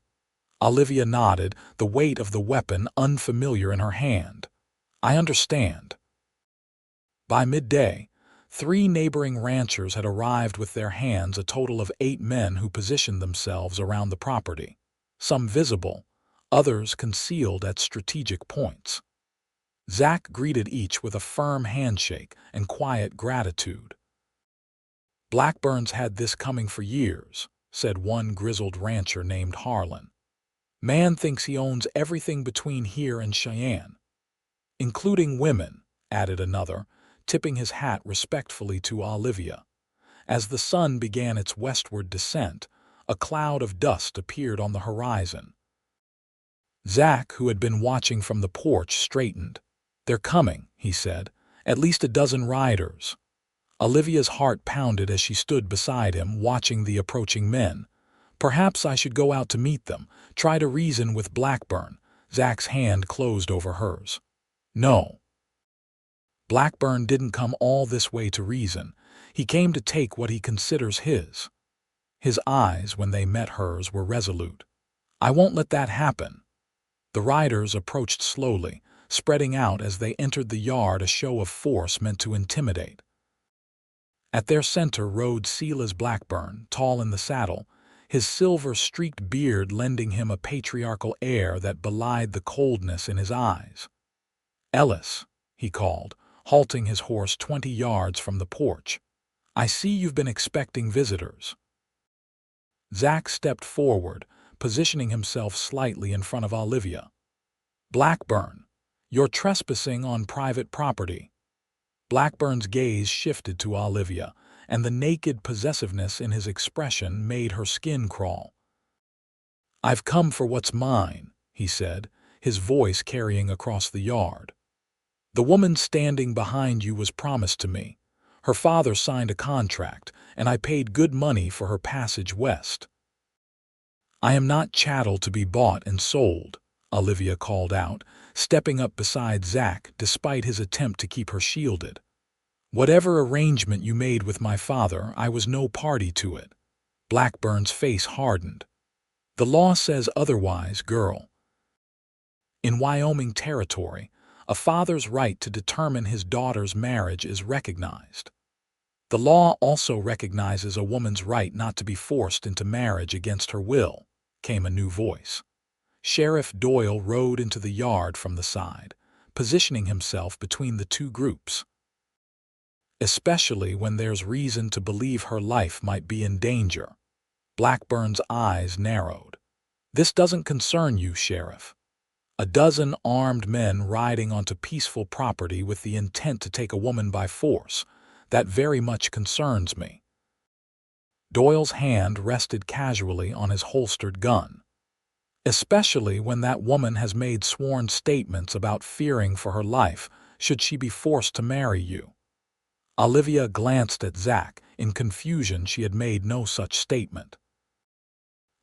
Olivia nodded, the weight of the weapon unfamiliar in her hand. "I understand." By midday, 3 neighboring ranchers had arrived with their hands, a total of 8 men who positioned themselves around the property, some visible, others concealed at strategic points. Zach greeted each with a firm handshake and quiet gratitude. "Blackburn's had this coming for years," said one grizzled rancher named Harlan. "Man thinks he owns everything between here and Cheyenne." "Including women," added another, tipping his hat respectfully to Olivia. As the sun began its westward descent, a cloud of dust appeared on the horizon. Zach, who had been watching from the porch, straightened. "They're coming," he said. "At least a dozen riders." Olivia's heart pounded as she stood beside him, watching the approaching men. "Perhaps I should go out to meet them, try to reason with Blackburn." Zach's hand closed over hers. "No. Blackburn didn't come all this way to reason. He came to take what he considers his." His eyes, when they met hers, were resolute. "I won't let that happen." The riders approached slowly, spreading out as they entered the yard, a show of force meant to intimidate. At their center rode Silas Blackburn, tall in the saddle, his silver-streaked beard lending him a patriarchal air that belied the coldness in his eyes. "Ellis," he called, halting his horse 20 yards from the porch. "I see you've been expecting visitors." Zach stepped forward, positioning himself slightly in front of Olivia. "Blackburn, you're trespassing on private property." Blackburn's gaze shifted to Olivia, and the naked possessiveness in his expression made her skin crawl. "I've come for what's mine," he said, his voice carrying across the yard. "The woman standing behind you was promised to me. Her father signed a contract, and I paid good money for her passage west." "I am not chattel to be bought and sold," Olivia called out, stepping up beside Zach despite his attempt to keep her shielded. "Whatever arrangement you made with my father, I was no party to it." Blackburn's face hardened. "The law says otherwise, girl. In Wyoming territory, a father's right to determine his daughter's marriage is recognized. The law also recognizes a woman's right not to be forced into marriage against her will," came a new voice. Sheriff Doyle rode into the yard from the side, positioning himself between the two groups. "Especially when there's reason to believe her life might be in danger." Blackburn's eyes narrowed. "This doesn't concern you, Sheriff. A dozen armed men riding onto peaceful property with the intent to take a woman by force. That very much concerns me." Doyle's hand rested casually on his holstered gun. "Especially when that woman has made sworn statements about fearing for her life should she be forced to marry you." Olivia glanced at Zach. In confusion, she had made no such statement.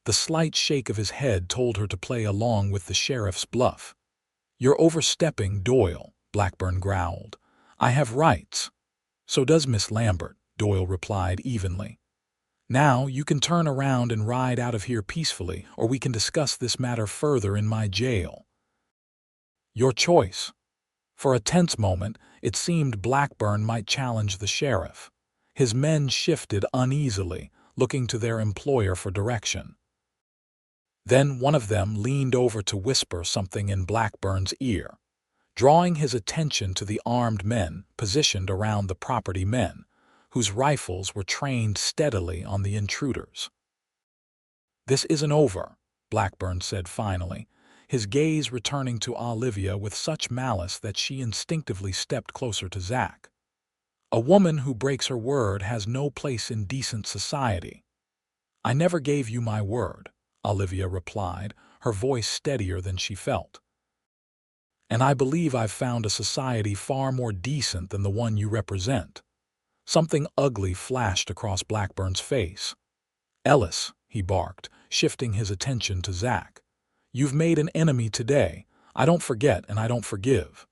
The slight shake of his head told her to play along with the sheriff's bluff. "You're overstepping, Doyle," Blackburn growled. "I have rights." "So does Miss Lambert," Doyle replied evenly. "Now you can turn around and ride out of here peacefully, or we can discuss this matter further in my jail." "Your choice." For a tense moment, it seemed Blackburn might challenge the sheriff. His men shifted uneasily, looking to their employer for direction. Then one of them leaned over to whisper something in Blackburn's ear, drawing his attention to the armed men positioned around the property men, whose rifles were trained steadily on the intruders. "This isn't over," Blackburn said finally, his gaze returning to Olivia with such malice that she instinctively stepped closer to Zach. A woman who breaks her word has no place in decent society. I never gave you my word, Olivia replied, her voice steadier than she felt. And I believe I've found a society far more decent than the one you represent. Something ugly flashed across Blackburn's face. Ellis, he barked, shifting his attention to Zach. You've made an enemy today. I don't forget and I don't forgive.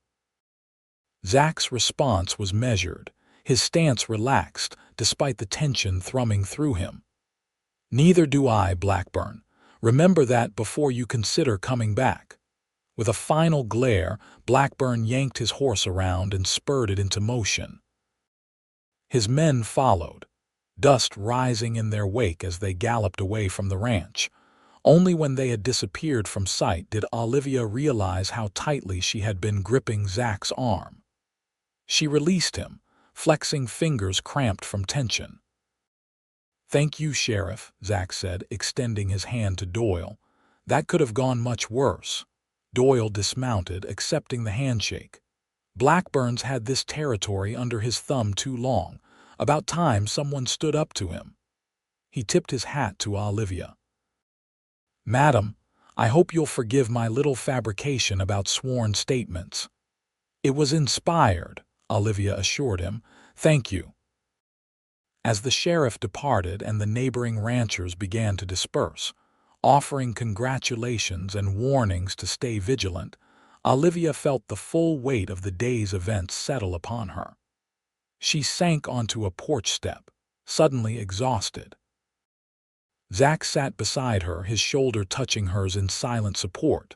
Zach's response was measured, his stance relaxed, despite the tension thrumming through him. Neither do I, Blackburn. Remember that before you consider coming back. With a final glare, Blackburn yanked his horse around and spurred it into motion. His men followed, dust rising in their wake as they galloped away from the ranch. Only when they had disappeared from sight did Olivia realize how tightly she had been gripping Zach's arm. She released him, flexing fingers cramped from tension. "Thank you, Sheriff," Zach said, extending his hand to Doyle. "That could have gone much worse." Doyle dismounted, accepting the handshake. Blackburn's had this territory under his thumb too long. About time someone stood up to him. He tipped his hat to Olivia. "Madam, I hope you'll forgive my little fabrication about sworn statements." "It was inspired," Olivia assured him. "Thank you." As the sheriff departed and the neighboring ranchers began to disperse, offering congratulations and warnings to stay vigilant, Olivia felt the full weight of the day's events settle upon her. She sank onto a porch step, suddenly exhausted. Zach sat beside her, his shoulder touching hers in silent support.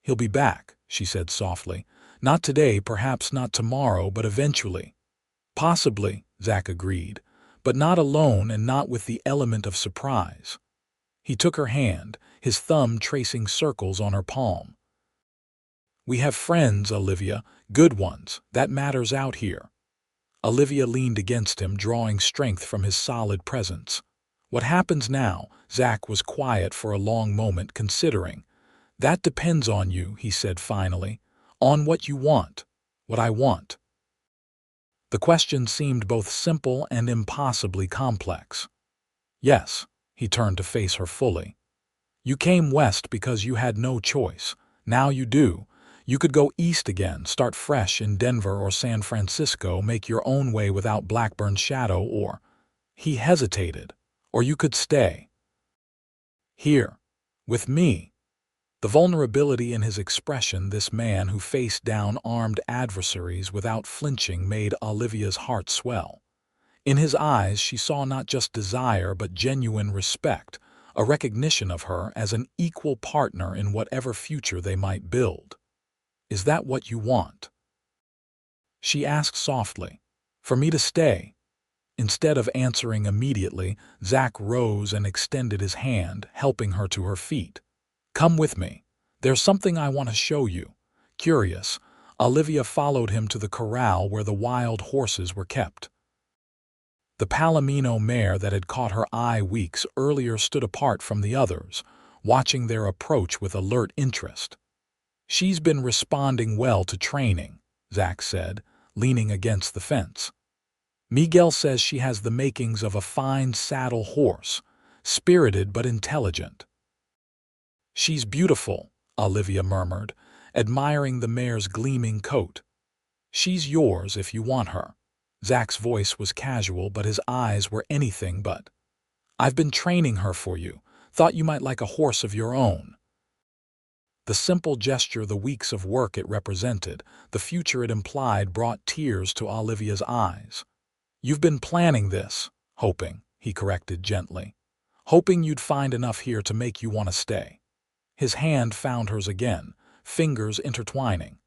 "He'll be back," she said softly. "Not today, perhaps not tomorrow, but eventually." "Possibly," Zach agreed, "but not alone and not with the element of surprise." He took her hand, his thumb tracing circles on her palm. "We have friends, Olivia, good ones. That matters out here." Olivia leaned against him, drawing strength from his solid presence. "What happens now?" Zach was quiet for a long moment, considering. "That depends on you," he said finally. "On what you want. What I want." The question seemed both simple and impossibly complex. "Yes," he turned to face her fully. "You came west because you had no choice. Now you do. You could go east again, start fresh in Denver or San Francisco, make your own way without Blackburn's shadow, or—" He hesitated. "Or you could stay here, with me." The vulnerability in his expression, this man who faced down armed adversaries without flinching, made Olivia's heart swell. In his eyes she saw not just desire but genuine respect, a recognition of her as an equal partner in whatever future they might build. "Is that what you want?" she asked softly. "For me to stay?" Instead of answering immediately, Zach rose and extended his hand, helping her to her feet. "Come with me. There's something I want to show you." Curious, Olivia followed him to the corral where the wild horses were kept. The Palomino mare that had caught her eye weeks earlier stood apart from the others, watching their approach with alert interest. "She's been responding well to training," Zach said, leaning against the fence. "Miguel says she has the makings of a fine saddle horse, spirited but intelligent." "She's beautiful," Olivia murmured, admiring the mare's gleaming coat. "She's yours if you want her." Zach's voice was casual, but his eyes were anything but. "I've been training her for you. Thought you might like a horse of your own." The simple gesture, the weeks of work it represented, the future it implied, brought tears to Olivia's eyes. "You've been planning this, hoping," he corrected gently. "Hoping you'd find enough here to make you want to stay." His hand found hers again, fingers intertwining.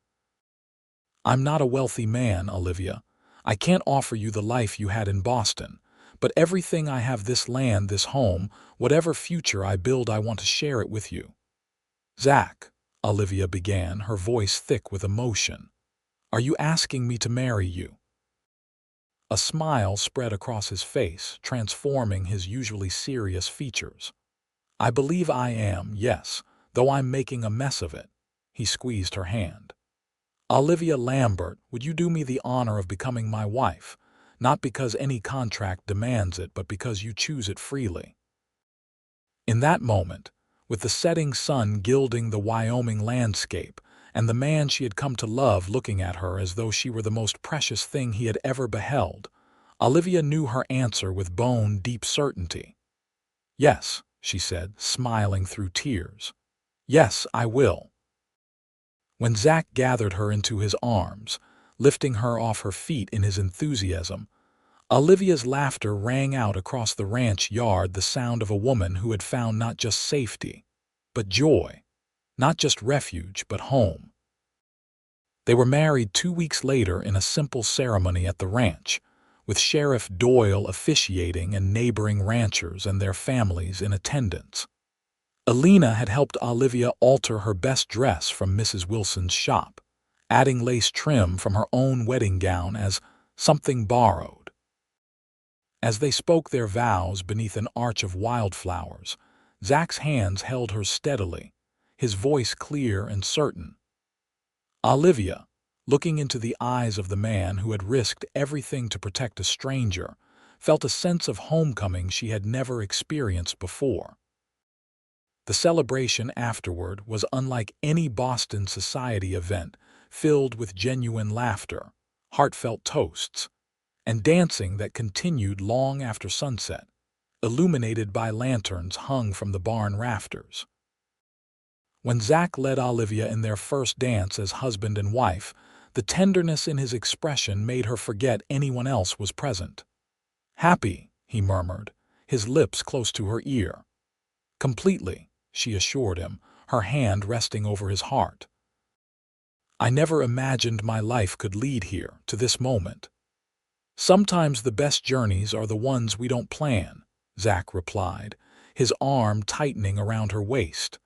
"I'm not a wealthy man, Olivia. I can't offer you the life you had in Boston, but everything I have, this land, this home, whatever future I build, I want to share it with you." "Zach," Olivia began, her voice thick with emotion, "are you asking me to marry you?" A smile spread across his face, transforming his usually serious features. "I believe I am, yes, though I'm making a mess of it." He squeezed her hand. "Olivia Lambert, would you do me the honor of becoming my wife? not because any contract demands it, but because you choose it freely. In that moment, with the setting sun gilding the Wyoming landscape, and the man she had come to love looking at her as though she were the most precious thing he had ever beheld, Olivia knew her answer with bone-deep certainty. "Yes," she said, smiling through tears. "Yes, I will." When Zach gathered her into his arms, lifting her off her feet in his enthusiasm, Olivia's laughter rang out across the ranch yard, the sound of a woman who had found not just safety, but joy, not just refuge, but home. They were married 2 weeks later in a simple ceremony at the ranch, with Sheriff Doyle officiating and neighboring ranchers and their families in attendance. Alina had helped Olivia alter her best dress from Mrs. Wilson's shop, adding lace trim from her own wedding gown as something borrowed. As they spoke their vows beneath an arch of wildflowers, Zach's hands held her steadily, his voice clear and certain. Olivia, looking into the eyes of the man who had risked everything to protect a stranger, felt a sense of homecoming she had never experienced before. The celebration afterward was unlike any Boston society event, filled with genuine laughter, heartfelt toasts, and dancing that continued long after sunset, illuminated by lanterns hung from the barn rafters. When Zach led Olivia in their first dance as husband and wife, the tenderness in his expression made her forget anyone else was present. "Happy," he murmured, his lips close to her ear. "Completely," she assured him, her hand resting over his heart. "I never imagined my life could lead here, to this moment." "Sometimes the best journeys are the ones we don't plan," Zach replied, his arm tightening around her waist.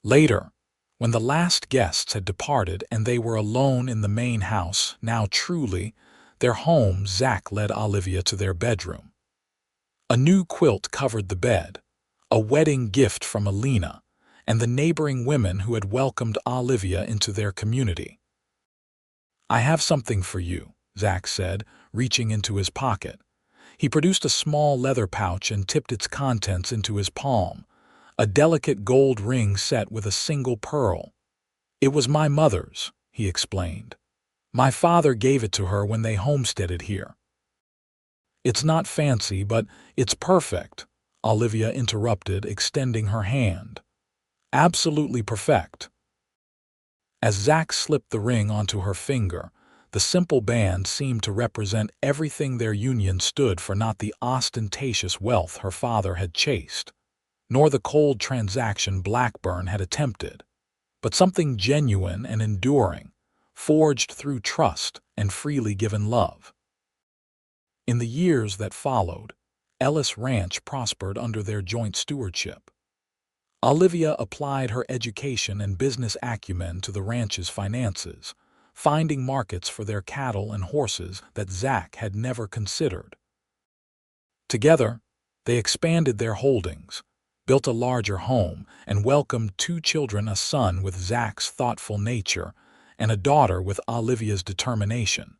Later, when the last guests had departed and they were alone in the main house, now truly their home, Zach led Olivia to their bedroom. A new quilt covered the bed, a wedding gift from Alina, and the neighboring women who had welcomed Olivia into their community. "I have something for you," Zach said, reaching into his pocket. He produced a small leather pouch and tipped its contents into his palm, a delicate gold ring set with a single pearl. "It was my mother's," he explained. "My father gave it to her when they homesteaded here." "It's not fancy, but it's perfect," Olivia interrupted, extending her hand. "Absolutely perfect." As Zach slipped the ring onto her finger, the simple band seemed to represent everything their union stood for, not the ostentatious wealth her father had chased, nor the cold transaction Blackburn had attempted, but something genuine and enduring, forged through trust and freely given love. In the years that followed, Ellis Ranch prospered under their joint stewardship. Olivia applied her education and business acumen to the ranch's finances, finding markets for their cattle and horses that Zach had never considered. Together, they expanded their holdings, built a larger home, and welcomed 2 children, a son with Zach's thoughtful nature and a daughter with Olivia's determination.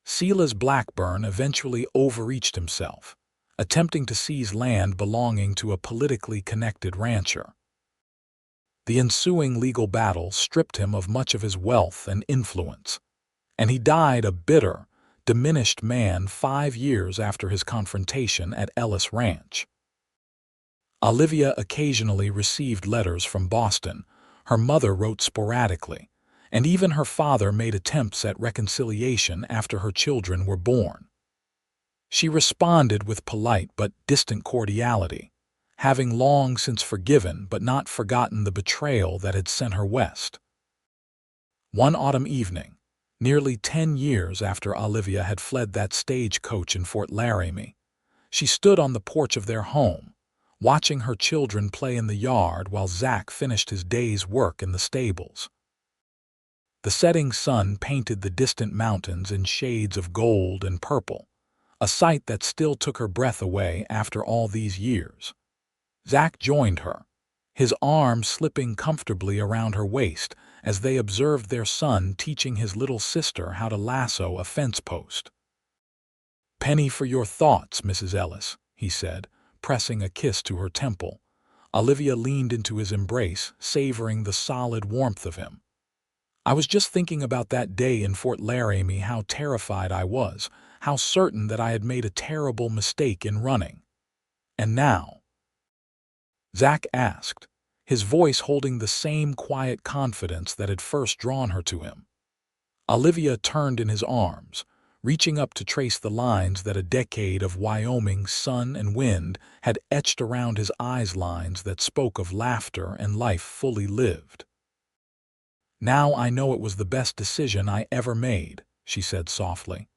Silas Blackburn eventually overreached himself, attempting to seize land belonging to a politically connected rancher. The ensuing legal battle stripped him of much of his wealth and influence, and he died a bitter, diminished man 5 years after his confrontation at Ellis Ranch. Olivia occasionally received letters from Boston, her mother wrote sporadically, and even her father made attempts at reconciliation after her children were born. She responded with polite but distant cordiality, having long since forgiven but not forgotten the betrayal that had sent her west. One autumn evening, nearly 10 years after Olivia had fled that stagecoach in Fort Laramie, she stood on the porch of their home, watching her children play in the yard while Zach finished his day's work in the stables. The setting sun painted the distant mountains in shades of gold and purple, a sight that still took her breath away after all these years. Zach joined her, his arm slipping comfortably around her waist as they observed their son teaching his little sister how to lasso a fence post. "Penny for your thoughts, Mrs. Ellis," he said, pressing a kiss to her temple. Olivia leaned into his embrace, savoring the solid warmth of him. "I was just thinking about that day in Fort Laramie, how terrified I was, how certain that I had made a terrible mistake in running. And now?" Zach asked, his voice holding the same quiet confidence that had first drawn her to him. Olivia turned in his arms, reaching up to trace the lines that a decade of Wyoming sun and wind had etched around his eyes, lines that spoke of laughter and life fully lived. "Now I know it was the best decision I ever made," she said softly.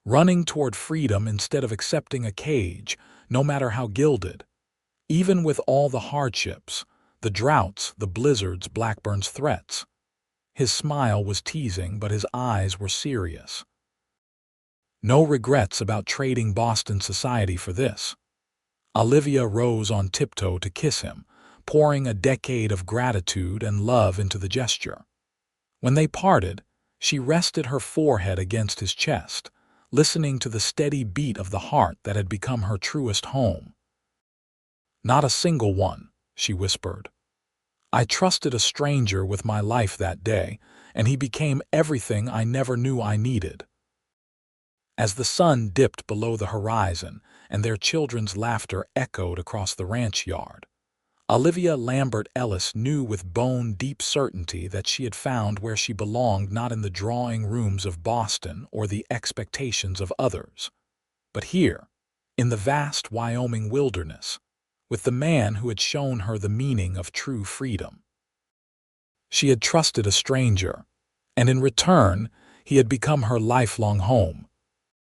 "Running toward freedom instead of accepting a cage, no matter how gilded. Even with all the hardships, the droughts, the blizzards, Blackburn's threats." His smile was teasing, but his eyes were serious. "No regrets about trading Boston society for this." Olivia rose on tiptoe to kiss him, pouring a decade of gratitude and love into the gesture. When they parted, she rested her forehead against his chest, listening to the steady beat of the heart that had become her truest home. "Not a single one," she whispered. "I trusted a stranger with my life that day, and he became everything I never knew I needed." As the sun dipped below the horizon and their children's laughter echoed across the ranch yard, Olivia Lambert Ellis knew with bone-deep certainty that she had found where she belonged, not in the drawing rooms of Boston or the expectations of others, but here, in the vast Wyoming wilderness, with the man who had shown her the meaning of true freedom. She had trusted a stranger, and in return, he had become her lifelong home,